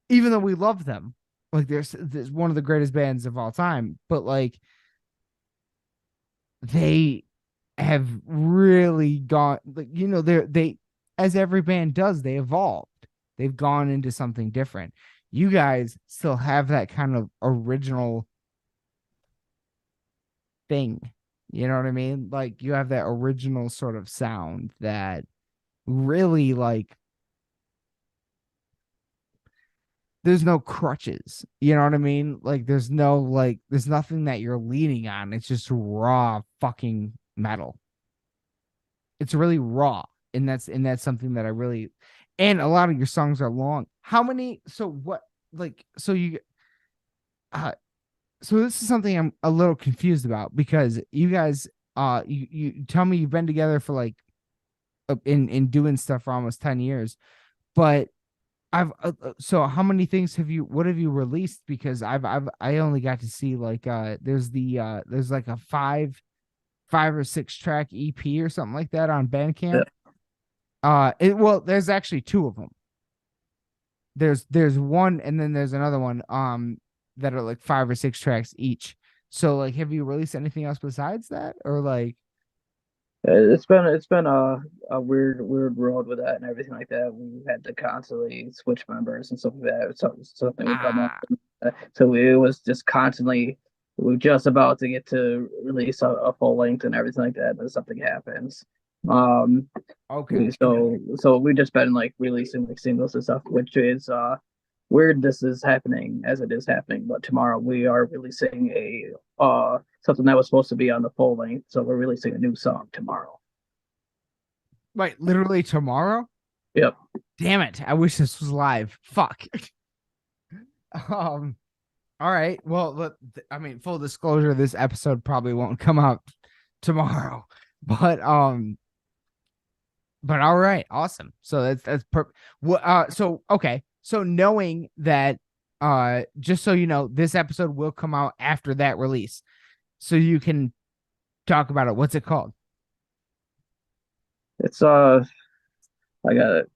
Even though we love them, like there's one of the greatest bands of all time, but like they have really gone, like, you know, they as every band does, they evolved. They've gone into something different. You guys still have that kind of original thing. You know what I mean? Like you have that original sort of sound that really like there's no crutches. You know what I mean? Like there's no like there's nothing that you're leaning on. It's just raw fucking metal. It's really raw. And that's something that I really, and a lot of your songs are long. How many so what like so you uh so this is something I'm a little confused about because you guys you tell me you've been together for like in doing stuff for almost 10 years, but I've so how many things have you what have you released? Because I only got to see like there's like a five or six track EP or something like that on Bandcamp. Well, there's actually two of them. There's one and then there's another one that are like five or six tracks each. So like have you released anything else besides that or like It's been a weird road with that and everything like that. We had to constantly switch members and stuff like that. So something would come up. ah So it was just constantly we were just about to get to release a full length and everything like that, and something happens. Um, okay. so we've just been like releasing like singles and stuff, which is weird this is happening as it is happening. But tomorrow we are releasing a something that was supposed to be on the full length, so we're releasing a new song tomorrow. Wait, literally tomorrow? Yep. Damn it. I wish this was live. Fuck. um all right. Well, I mean, full disclosure, this episode probably won't come out tomorrow. But all right, awesome. So that's so okay. So knowing that just so you know, this episode will come out after that release. So you can talk about it. What's it called? It's I gotta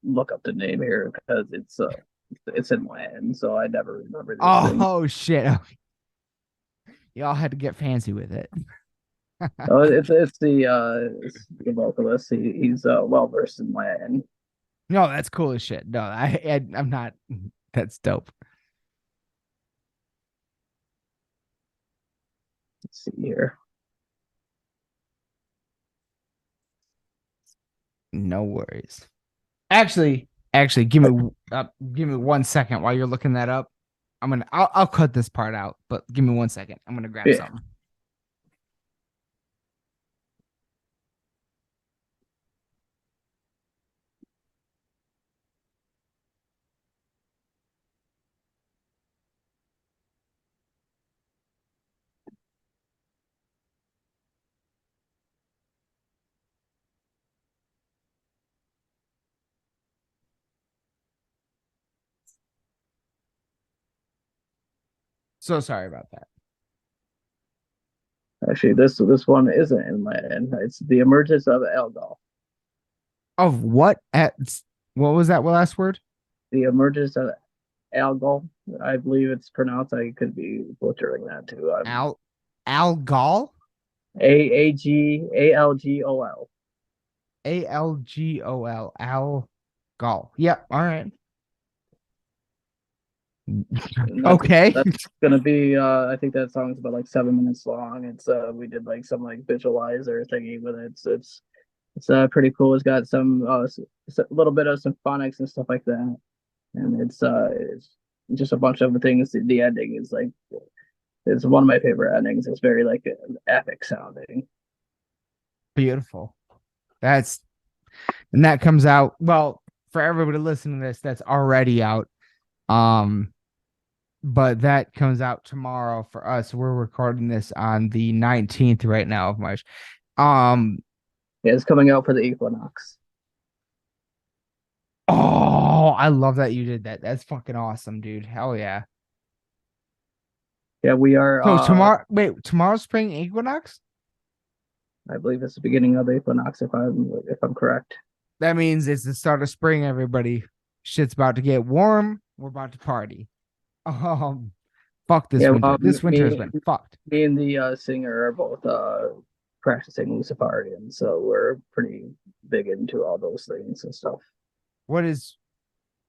look up the name here because it's in Latin, so I never remember these things. Oh shit. Y'all had to get fancy with it. Oh, it's the vocalist. He's well versed in Latin. No, that's cool as shit. No, I'm not. That's dope. Let's see here. No worries. Actually, give me 1 second while you're looking that up. I'll cut this part out, but give me 1 second. I'm gonna grab Yeah. something. So sorry about that. Actually, this one isn't in my end. It's the emergence of Algol. Of what? What was that last word? The emergence of Algol. I believe it's pronounced. I could be butchering that too. Algol? Algol. Algol. Algol. Yep. All right. And Okay. that's gonna be I think that song's about like 7 minutes long. It's we did like some like visualizer thingy with it. It's pretty cool. It's got some a little bit of symphonics and stuff like that. And it's just a bunch of things. The ending is like it's one of my favorite endings. It's very like epic sounding. Beautiful. That comes out. Well, for everybody listening to this, that's already out. But that comes out tomorrow for us. We're recording this on the 19th right now of March. Yeah, it's coming out for the equinox. Oh, I love that you did that. That's fucking awesome, dude. Hell yeah. Yeah, we are So tomorrow's spring equinox? I believe it's the beginning of the equinox if I'm correct. That means it's the start of spring, everybody. Shit's about to get warm. We're about to party. Fuck this Yeah, winter. This winter has been fucked. Me and the singer are both practicing Luciferian, so we're pretty big into all those things and stuff. What does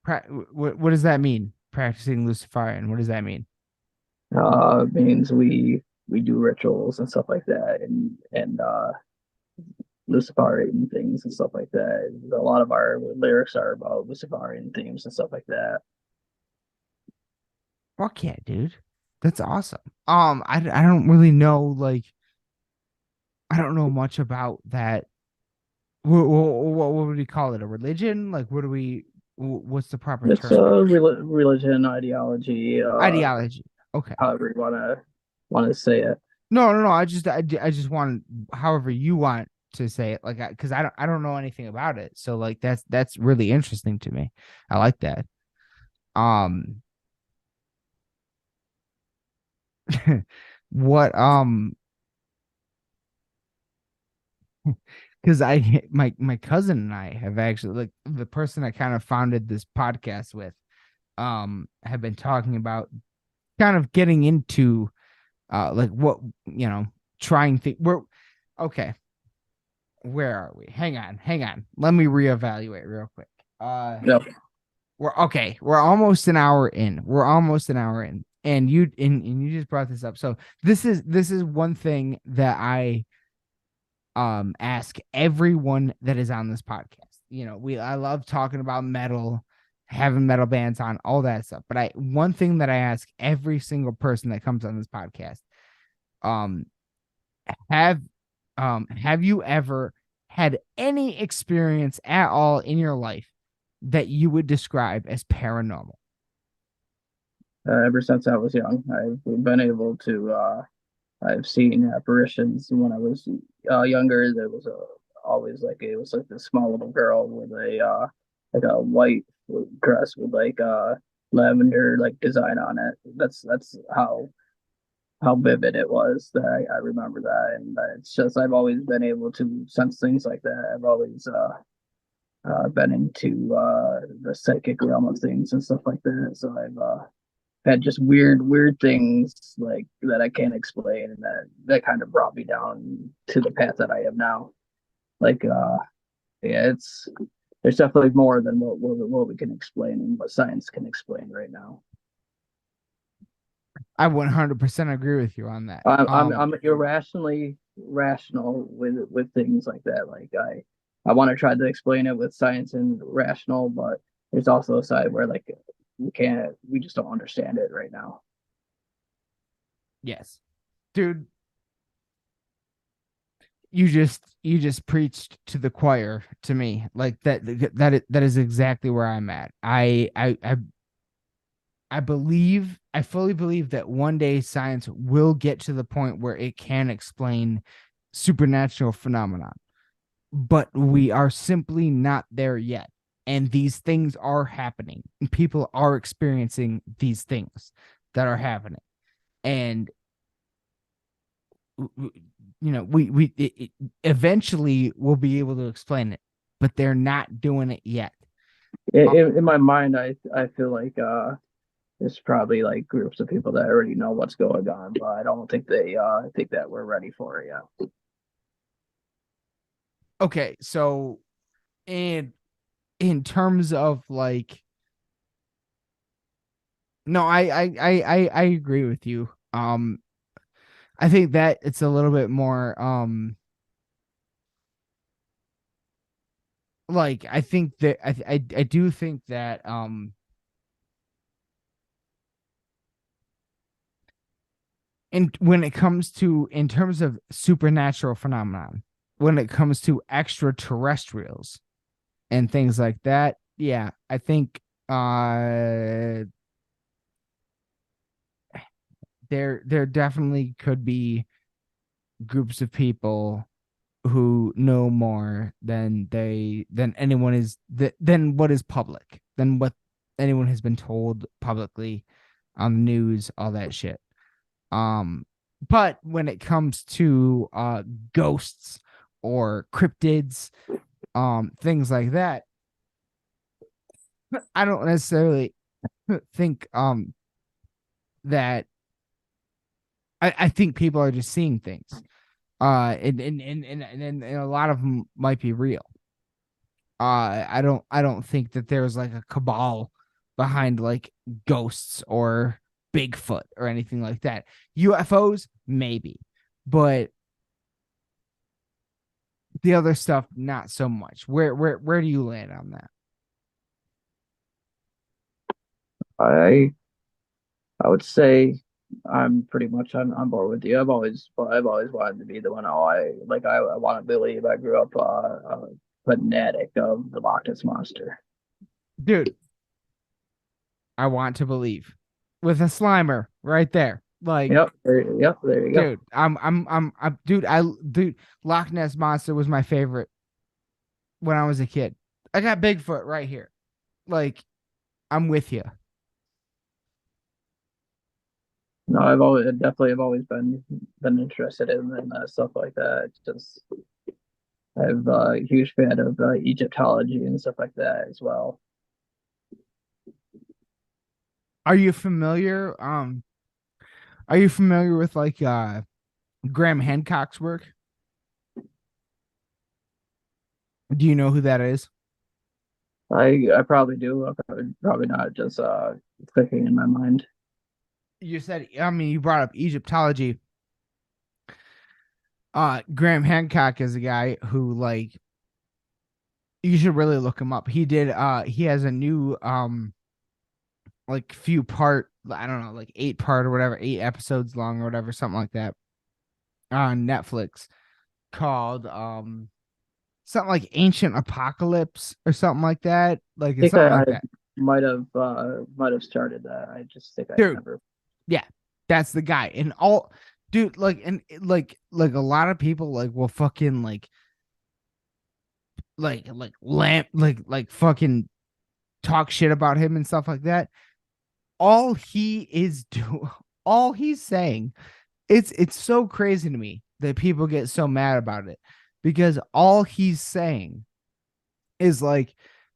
that mean? Practicing Luciferian. What does that mean? Means we do rituals and stuff like that, and Luciferian things and stuff like that. A lot of our lyrics are about Luciferian themes and stuff like that. Fuck yeah, dude. That's awesome. I don't really know, like, I don't know much about that. What would we call it? A religion? Like, what's the proper It's term? religion, ideology, Ideology. Okay. however you wanna say it. No. I just want however you want to say it, like, because I don't know anything about it. So like that's really interesting to me. I like that. What because my cousin and I have actually, like, the person I kind of founded this podcast with have been talking about kind of getting into like what, trying we're okay. Where are we? Hang on. Let me reevaluate real quick. Yep. We're okay. We're almost an hour in. And you just brought this up. So this is one thing that I ask everyone that is on this podcast. I love talking about metal, having metal bands on, all that stuff. But one thing that I ask every single person that comes on this podcast, have you ever had any experience at all in your life that you would describe as paranormal? Ever since I was young, I've been able to. I've seen apparitions when I was younger. There was always like it was like this small little girl with like a white dress with like lavender like design on it. That's how vivid it was that I remember that, and it's just I've always been able to sense things like that. I've always been into the psychic realm of things and stuff like that. So I've had just weird things like that I can't explain, and that kind of brought me down to the path that I am now. Like yeah, there's definitely more than what we can explain and what science can explain right now. I 100% agree with you on that. I'm irrationally rational with things like that. Like I want to try to explain it with science and rational, but there's also a side where like we just don't understand it right now. Yes, dude, you just preached to the choir to me. Like that is exactly where I'm at. I fully believe that one day science will get to the point where it can explain supernatural phenomenon, but we are simply not there yet. And these things are happening, and people are experiencing these things that are happening. And eventually we'll be able to explain it, but they're not doing it yet. In my mind, I feel like there's probably like groups of people that already know what's going on, but I don't think they think that we're ready for it yet. Okay, so in terms of like, no, I agree with you. I think that it's a little bit more like, I think that I do think that and when it comes to, in terms of supernatural phenomenon, when it comes to extraterrestrials and things like that, yeah, I think there definitely could be groups of people who know more than anyone is, than what is public, than what anyone has been told publicly on the news, all that shit. But when it comes to ghosts or cryptids, things like that, I don't necessarily think that I think people are just seeing things. And a lot of them might be real. I don't think that there's like a cabal behind like ghosts or Bigfoot or anything like that. UFOs, maybe, but the other stuff, not so much. Where do you land on that? I I would say I'm pretty much on board with you. I've always wanted to be the one. I want to believe I grew up a fanatic of the Loch Ness monster. Dude, I want to believe with a Slimer right there. Like, Yep, there you go. dude, dude, Loch Ness Monster was my favorite when I was a kid. I got Bigfoot right here. Like, I'm with you. No, I've always definitely have always been interested in stuff like that. It's just I'm a huge fan of Egyptology and stuff like that as well. Are you familiar? Are you familiar with like Graham Hancock's work? Do you know who that is? I probably do. Probably not just clicking in my mind. You said, I mean, you brought up Egyptology. Graham Hancock is a guy who, like, you should really look him up. He has a new like few part, I don't know, like 8 part or whatever, 8 episodes long or whatever, something like that, on Netflix, called something like Ancient Apocalypse or something like that. Like, I it's think something I like that. might have started that. I just think I Dude, never. yeah, that's the guy. And all, dude, like, and like a lot of people like will fucking like lamp like fucking talk shit about him and stuff like that. All he is doing, all he's saying, it's so crazy to me that people get so mad about it, because all he's saying is like,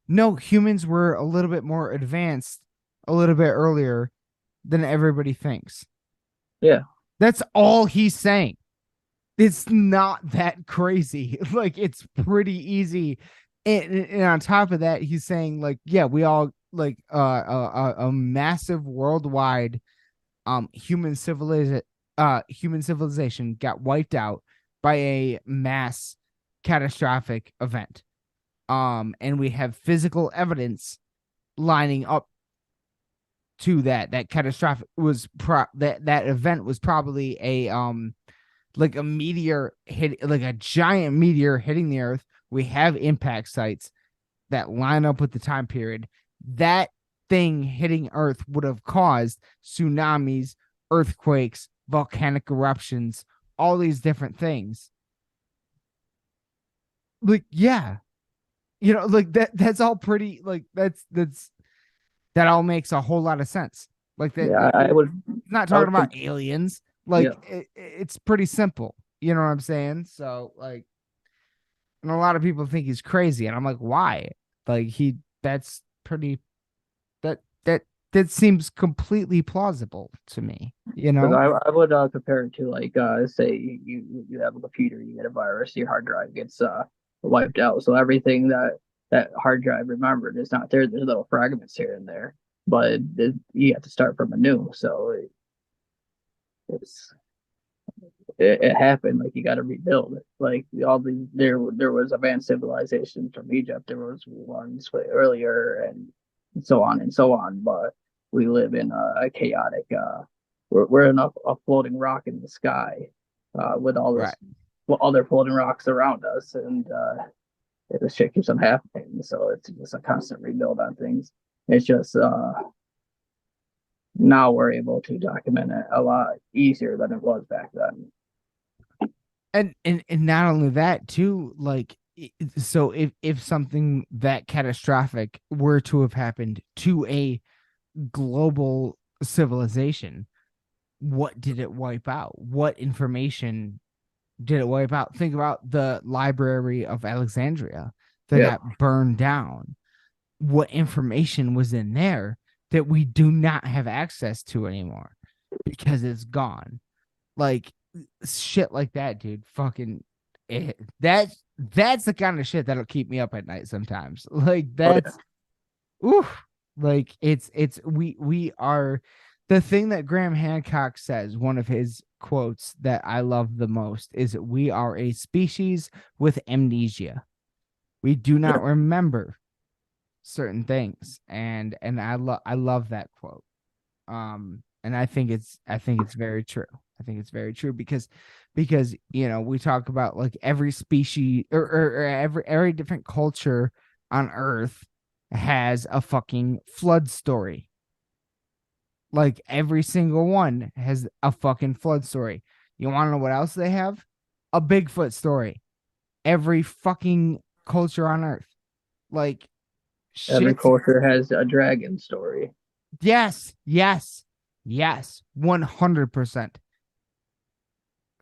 no, humans were a little bit more advanced a little bit earlier than everybody thinks. Yeah, That's all he's saying. It's not that crazy. Like, it's pretty easy. And on top of that, he's saying like, yeah, we all like a massive worldwide human civilization got wiped out by a mass catastrophic event. And we have physical evidence lining up to that catastrophic was that event was probably a like a meteor hit, like a giant meteor hitting the earth. We have impact sites that line up with the time period. That thing hitting earth would have caused tsunamis, earthquakes, volcanic eruptions, all these different things. Like, yeah, like that's all pretty, like that all makes a whole lot of sense. Like that, Yeah, I would. not I talking would. about aliens. Like Yeah, it's pretty simple. You know what I'm saying? So like, and a lot of people think he's crazy, and I'm like, why? Like that's pretty. That that that seems completely plausible to me. because I would compare it to like say you have a computer, you get a virus, your hard drive gets wiped out. So everything that hard drive remembered is not there. There's little fragments here and there, but you have to start from anew. So it's it happened. Like you got to rebuild it. Like there was advanced civilizations from Egypt. There was ones way earlier, and so on and so on. But we live in a chaotic. We're in a floating rock in the sky, with all this Right. well, other floating rocks around us, and the shit keeps on happening. So it's just a constant rebuild on things. It's just now we're able to document it a lot easier than it was back then. And not only that too, like so if something that catastrophic were to have happened to a global civilization, what did it wipe out? What information did it wipe out? Think about the Library of Alexandria that Yeah. got burned down. What information was in there that we do not have access to anymore because it's gone? Like shit like that, dude. Fucking that's the kind of shit that'll keep me up at night sometimes. Like Oh, that's oof. Like we are the thing that Graham Hancock says, one of his quotes that I love the most is we are a species with amnesia. We do not remember certain things. And I love that quote. And I think it's very true. I think it's very true because we talk about like every species or every different culture on earth has a fucking flood story. Like every single one has a fucking flood story. You want to know what else they have? A Bigfoot story. Every fucking culture on earth. Like every shit. culture has a dragon story. Yes. 100%.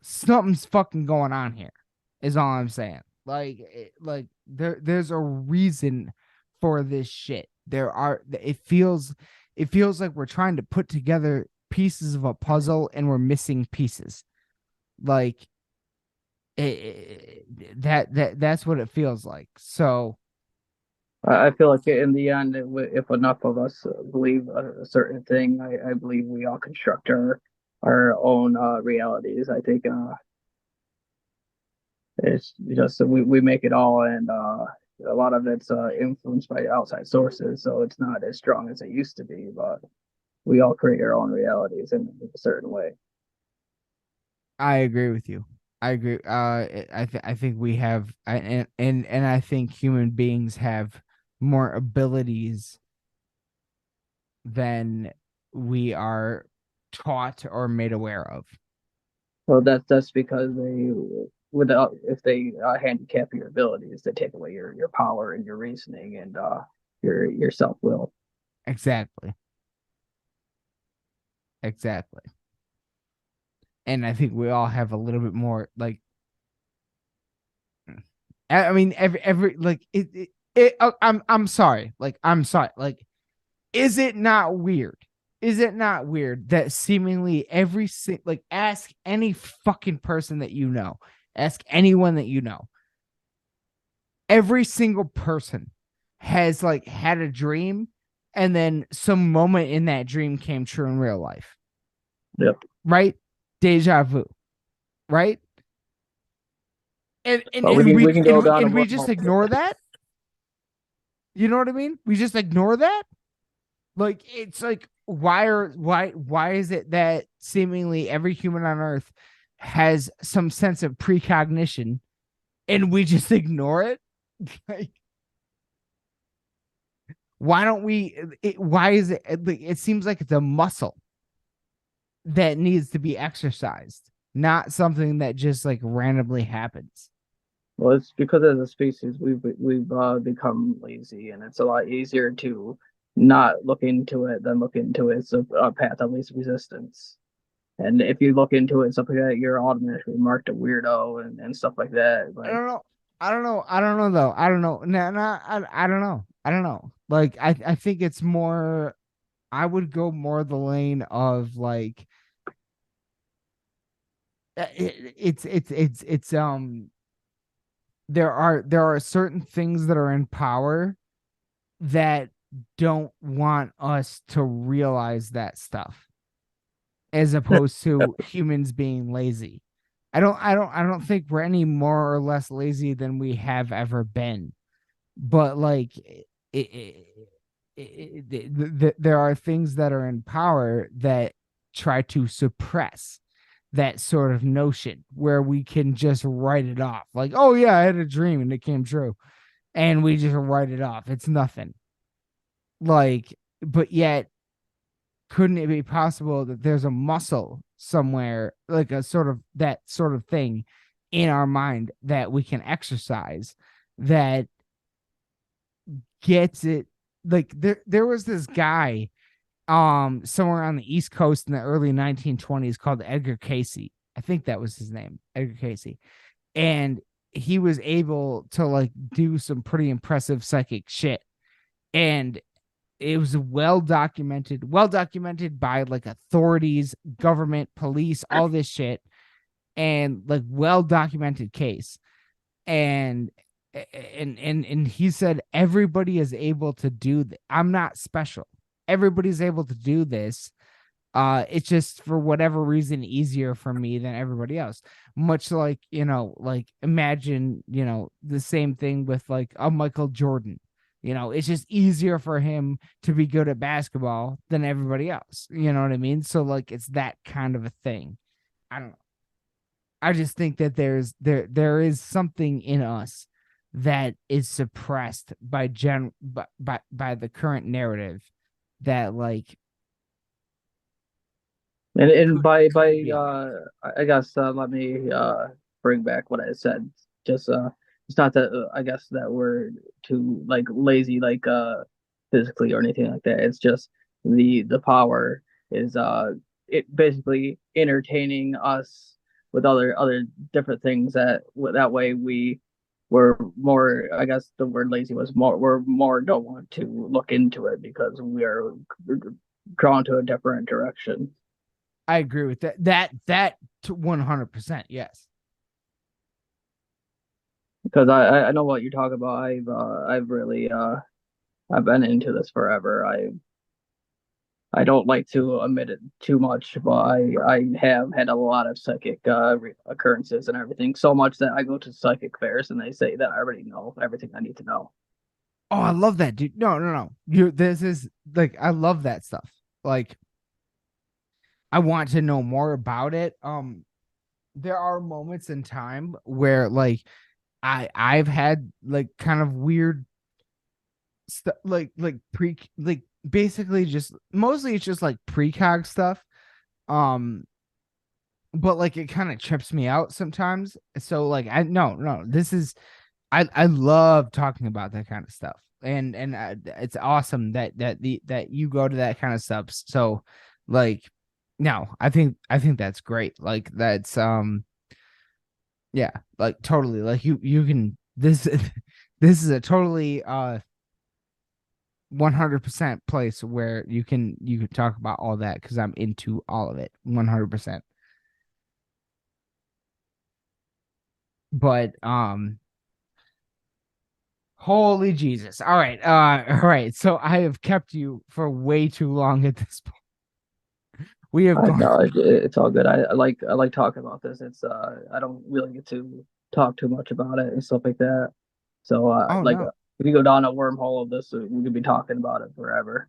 Something's fucking going on here, is all I'm saying. Like there's a reason for this shit. It feels like we're trying to put together pieces of a puzzle and we're missing pieces. Like that's what it feels like. So I feel like in the end, if enough of us believe a certain thing, I believe we all construct our own realities. I think it's just we make it all, and a lot of it's influenced by outside sources, so it's not as strong as it used to be. But we all create our own realities in a certain way. I agree with you. I agree. I think we have, and I think human beings have more abilities than we are taught or made aware of. Well, that's because they without if they handicap your abilities, they take away your power and your reasoning and your self will. Exactly. And I think we all have a little bit more like. I mean, every like I'm sorry. Like I'm sorry. Like, is it not weird? Is it not weird that seemingly ask any fucking person that you know, ask anyone that you know, every single person has like had a dream and then some moment in that dream came true in real life. Yep. right? Deja vu, right? And and, But and we we can and go we down a and we just wormhole. ignore that. You know what I mean? We just ignore that. Like it's like why is it that seemingly every human on Earth has some sense of precognition and we just ignore it? Like, why don't we? Why is it? It seems like it's a muscle that needs to be exercised, not something that just like randomly happens. Well, it's because as a species we've become lazy, and it's a lot easier to not look into it than look into it. It's a path of least resistance. And if you look into it, stuff like that, you're automatically marked a weirdo and stuff like that. I Like, don't know. I don't know though. I don't know. No, I don't know. I don't know. Like I think it's more. I would go more the lane of like it's there are certain things that are in power that don't want us to realize that stuff as opposed to humans being lazy. I don't think we're any more or less lazy than we have ever been. But like there are things that are in power that try to suppress that sort of notion where we can just write it off. Like, oh yeah, I had a dream and it came true. And we just write it off. It's nothing. Like, but yet, couldn't it be possible that there's a muscle somewhere, like a sort of that sort of thing in our mind that we can exercise that gets it? Like there was this guy somewhere on the East Coast in the early 1920s called Edgar Casey. I think that was his name, Edgar Casey. And he was able to like do some pretty impressive psychic shit. And it was well documented by like authorities, government, police, all this shit, and like well documented case. And and he said everybody is able to do I'm not special. Everybody's able to do this. It's just for whatever reason easier for me than everybody else. Much like, like imagine, the same thing with like a Michael Jordan. It's just easier for him to be good at basketball than everybody else. You know what I mean? So like it's that kind of a thing. I don't know. I just think that there is something in us that is suppressed by by the current narrative that like and could by be alive. I guess let me bring back what I said. Just it's not that I guess that we're too like lazy like physically or anything like that. It's just the power is it basically entertaining us with other different things that way we were more, I guess the word lazy was more, we're more don't want to look into it because we are drawn to a different direction. I agree with that. That 100%. Yes. Because I know what you're talking about. I've really I've been into this forever. I don't like to admit it too much, but I have had a lot of psychic occurrences and everything. So much that I go to psychic fairs and they say that I already know everything I need to know. Oh, I love that, dude. No, no, no. This is like I love that stuff. Like I want to know more about it. There are moments in time where like I've had like kind of weird stuff like pre like basically just mostly it's just like precog stuff. Um but like it kind of trips me out sometimes. So like I no, this is I love talking about that kind of stuff. And it's awesome that you go to that kind of stuff. So like no, I think that's great. Like that's yeah, like totally. Like you can this this is a totally 100% place where you can talk about all that because I'm into all of it 100%. But holy Jesus. All right. So I have kept you for way too long at this point. We have gone. No, it's all good. I like talking about this. It's I don't really get to talk too much about it and stuff like that. So Oh no. if you go down a wormhole of this, we could be talking about it forever.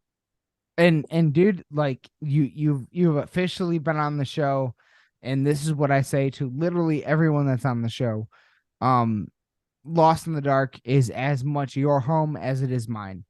And dude, like you've officially been on the show, and this is what I say to literally everyone that's on the show. Um, Lost in the Dark is as much your home as it is mine.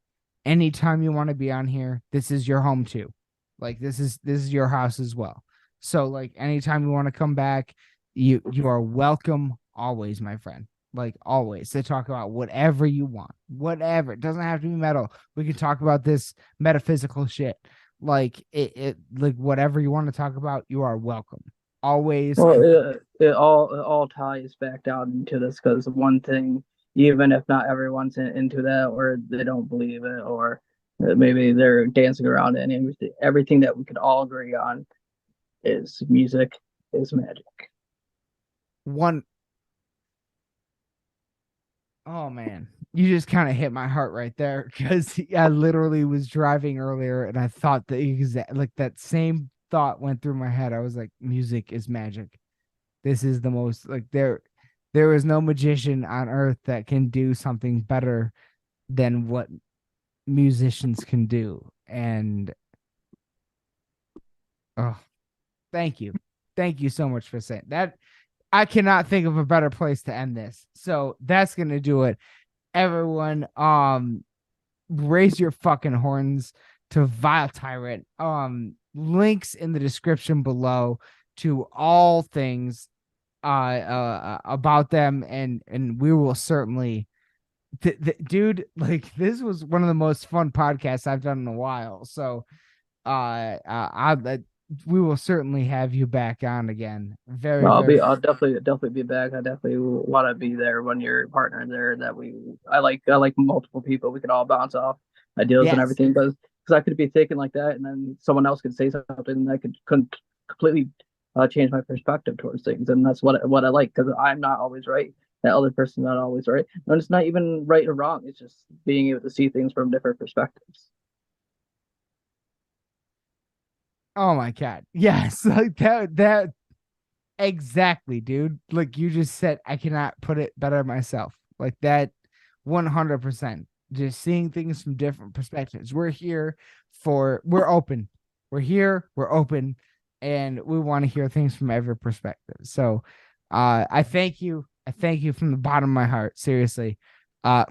Anytime you want to be on here, this is your home too. Like this is your house as well. So like anytime you want to come back, you are welcome always, my friend. Like always to talk about whatever you want. Whatever. It doesn't have to be metal. We can talk about this metaphysical shit. Like it like whatever you want to talk about, you are welcome. Always. Well, it all ties back down into this because one thing, even if not everyone's into that or they don't believe it or maybe they're dancing around it, and everything that we could all agree on is music is magic. One. Oh man, you just kind of hit my heart right there because I literally was driving earlier and I thought the exact like that same thought went through my head. I was like, music is magic. This is the most like there is no magician on earth that can do something better than what musicians can do. And oh, thank you. Thank you so much for saying that. I cannot think of a better place to end this. So that's gonna do it. Everyone, raise your fucking horns to Vile Tyrant. Links in the description below to all things about them, and we will certainly dude, like this was one of the most fun podcasts I've done in a while. So we will certainly have you back on again. Very, very. I'll definitely be back. I definitely want to be there when your partner there. I like multiple people. We could all bounce off ideas and Yes. everything, because I could be thinking like that, and then someone else could say something that could completely change my perspective towards things, and that's what I like, because I'm not always right. That other person's not always right, and it's not even right or wrong. It's just being able to see things from different perspectives. Oh my god. Yes, like that exactly, dude. Like you just said, I cannot put it better myself. Like that 100%. Just seeing things from different perspectives. We're open. We're here, we're open, and we want to hear things from every perspective. So I thank you. I thank you from the bottom of my heart, seriously,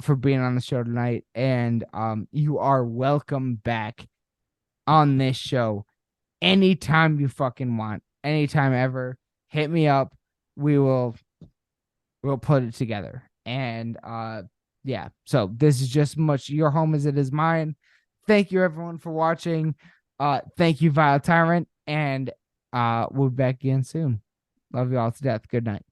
for being on the show tonight. And you are welcome back on this show anytime you fucking want, anytime ever. Hit me up. We'll put it together. And yeah, so this is just much your home as it is mine. Thank you everyone for watching. Thank you, Vile Tyrant, and we'll be back again soon. Love you all to death. Good night.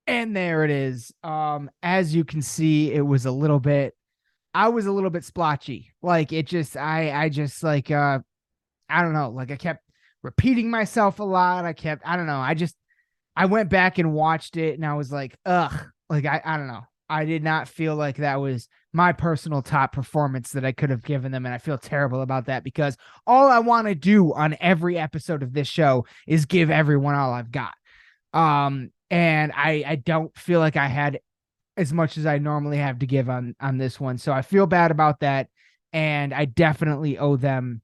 And there it is. As you can see, I was a little bit splotchy. Like it just I just like I don't know, like I kept repeating myself a lot. I don't know. I went back and watched it and I was like, ugh, like I don't know. I did not feel like that was my personal top performance that I could have given them. And I feel terrible about that because all I want to do on every episode of this show is give everyone all I've got. And I don't feel like I had as much as I normally have to give on this one. So I feel bad about that. And I definitely owe them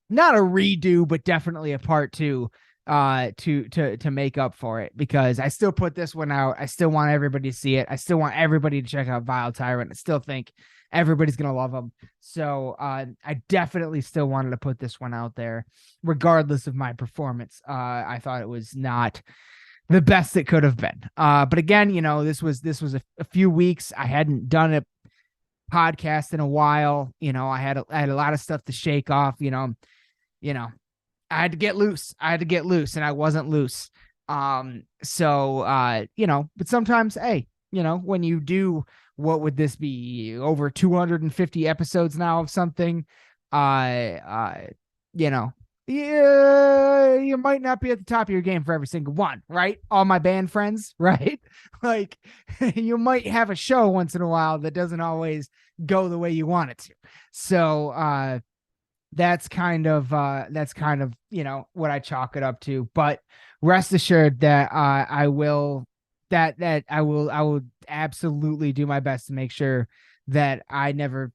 not a redo, but definitely a part two to make up for it, because I still put this one out. I still want everybody to see it. I still want everybody to check out Vile Tyrant. I still think everybody's gonna love them. So I definitely still wanted to put this one out there, regardless of my performance. I thought it was not the best it could have been. But again, you know, this was a few weeks. I hadn't done a podcast in a while. You know, I had a lot of stuff to shake off. You know, I had to get loose. And I wasn't loose. So you know, but sometimes, hey, you know, when you do, what would this be, over 250 episodes now of something, you know, yeah, you might not be at the top of your game for every single one, right? All my band friends, right? Like you might have a show once in a while that doesn't always go the way you want it to. So that's kind of what I chalk it up to. But rest assured that I will absolutely do my best to make sure that I never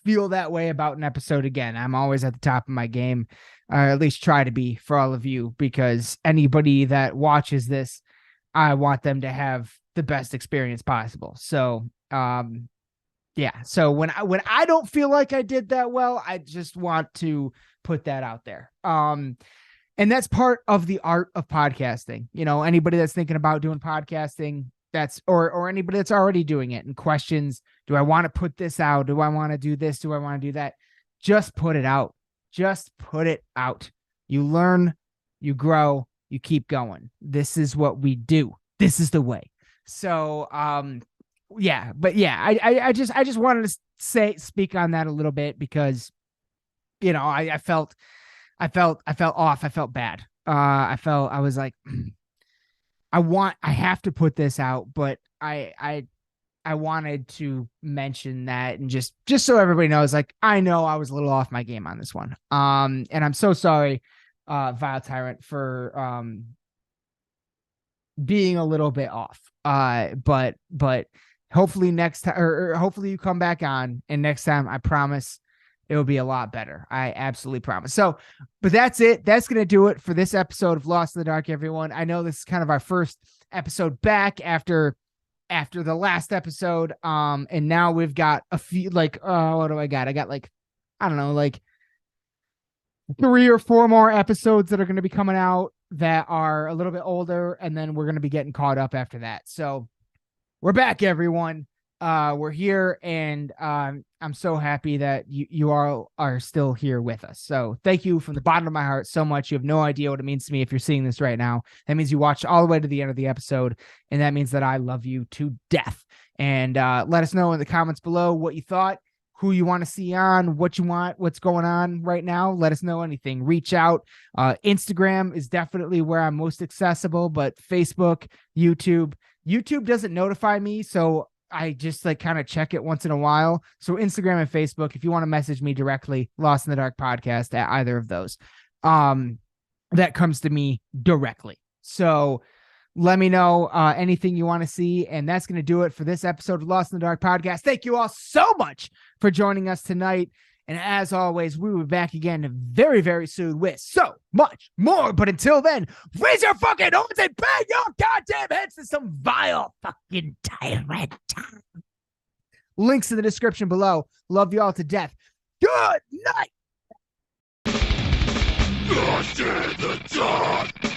feel that way about an episode again. I'm always at the top of my game, or at least try to be, for all of you, because anybody that watches this, I want them to have the best experience possible. So yeah. So when I don't feel like I did that well, I just want to put that out there. And that's part of the art of podcasting. Anybody that's thinking about doing podcasting, or anybody that's already doing it, and questions, do I want to put this out? Do I want to do this? Do I want to do that? Just put it out. Just put it out. You learn, you grow, you keep going. This is what we do. This is the way. So, yeah, but yeah, I just wanted to speak on that a little bit, because, I felt off. I felt bad. I was like, I have to put this out, but I wanted to mention that, and just so everybody knows, like, I know I was a little off my game on this one. And I'm so sorry, Vile Tyrant, for being a little bit off. But hopefully next time, or hopefully you come back on, and next time, I promise it will be a lot better. I absolutely promise. So, but that's it. That's going to do it for this episode of Lost in the Dark, everyone. I know this is kind of our first episode back after the last episode. And now we've got a few, like, what do I got? I got, like, I don't know, like 3 or 4 more episodes that are going to be coming out that are a little bit older. And then we're going to be getting caught up after that. So we're back, everyone. We're here, and I'm so happy that you all are still here with us. So thank you from the bottom of my heart so much. You have no idea what it means to me if you're seeing this right now. That means you watched all the way to the end of the episode, and that means that I love you to death. And let us know in the comments below what you thought, who you want to see on, what you want, what's going on right now. Let us know anything. Reach out. Instagram is definitely where I'm most accessible, but Facebook, YouTube doesn't notify me, so I just like kind of check it once in a while. So Instagram and Facebook, if you want to message me directly, Lost in the Dark Podcast at either of those, that comes to me directly. So let me know anything you want to see. And that's going to do it for this episode of Lost in the Dark Podcast. Thank you all so much for joining us tonight. And as always, we will be back again very, very soon with so much more. But until then, raise your fucking horns and bang your goddamn heads to some vile fucking tyrant. Links in the description below. Love you all to death. Good night. Lost in the dark.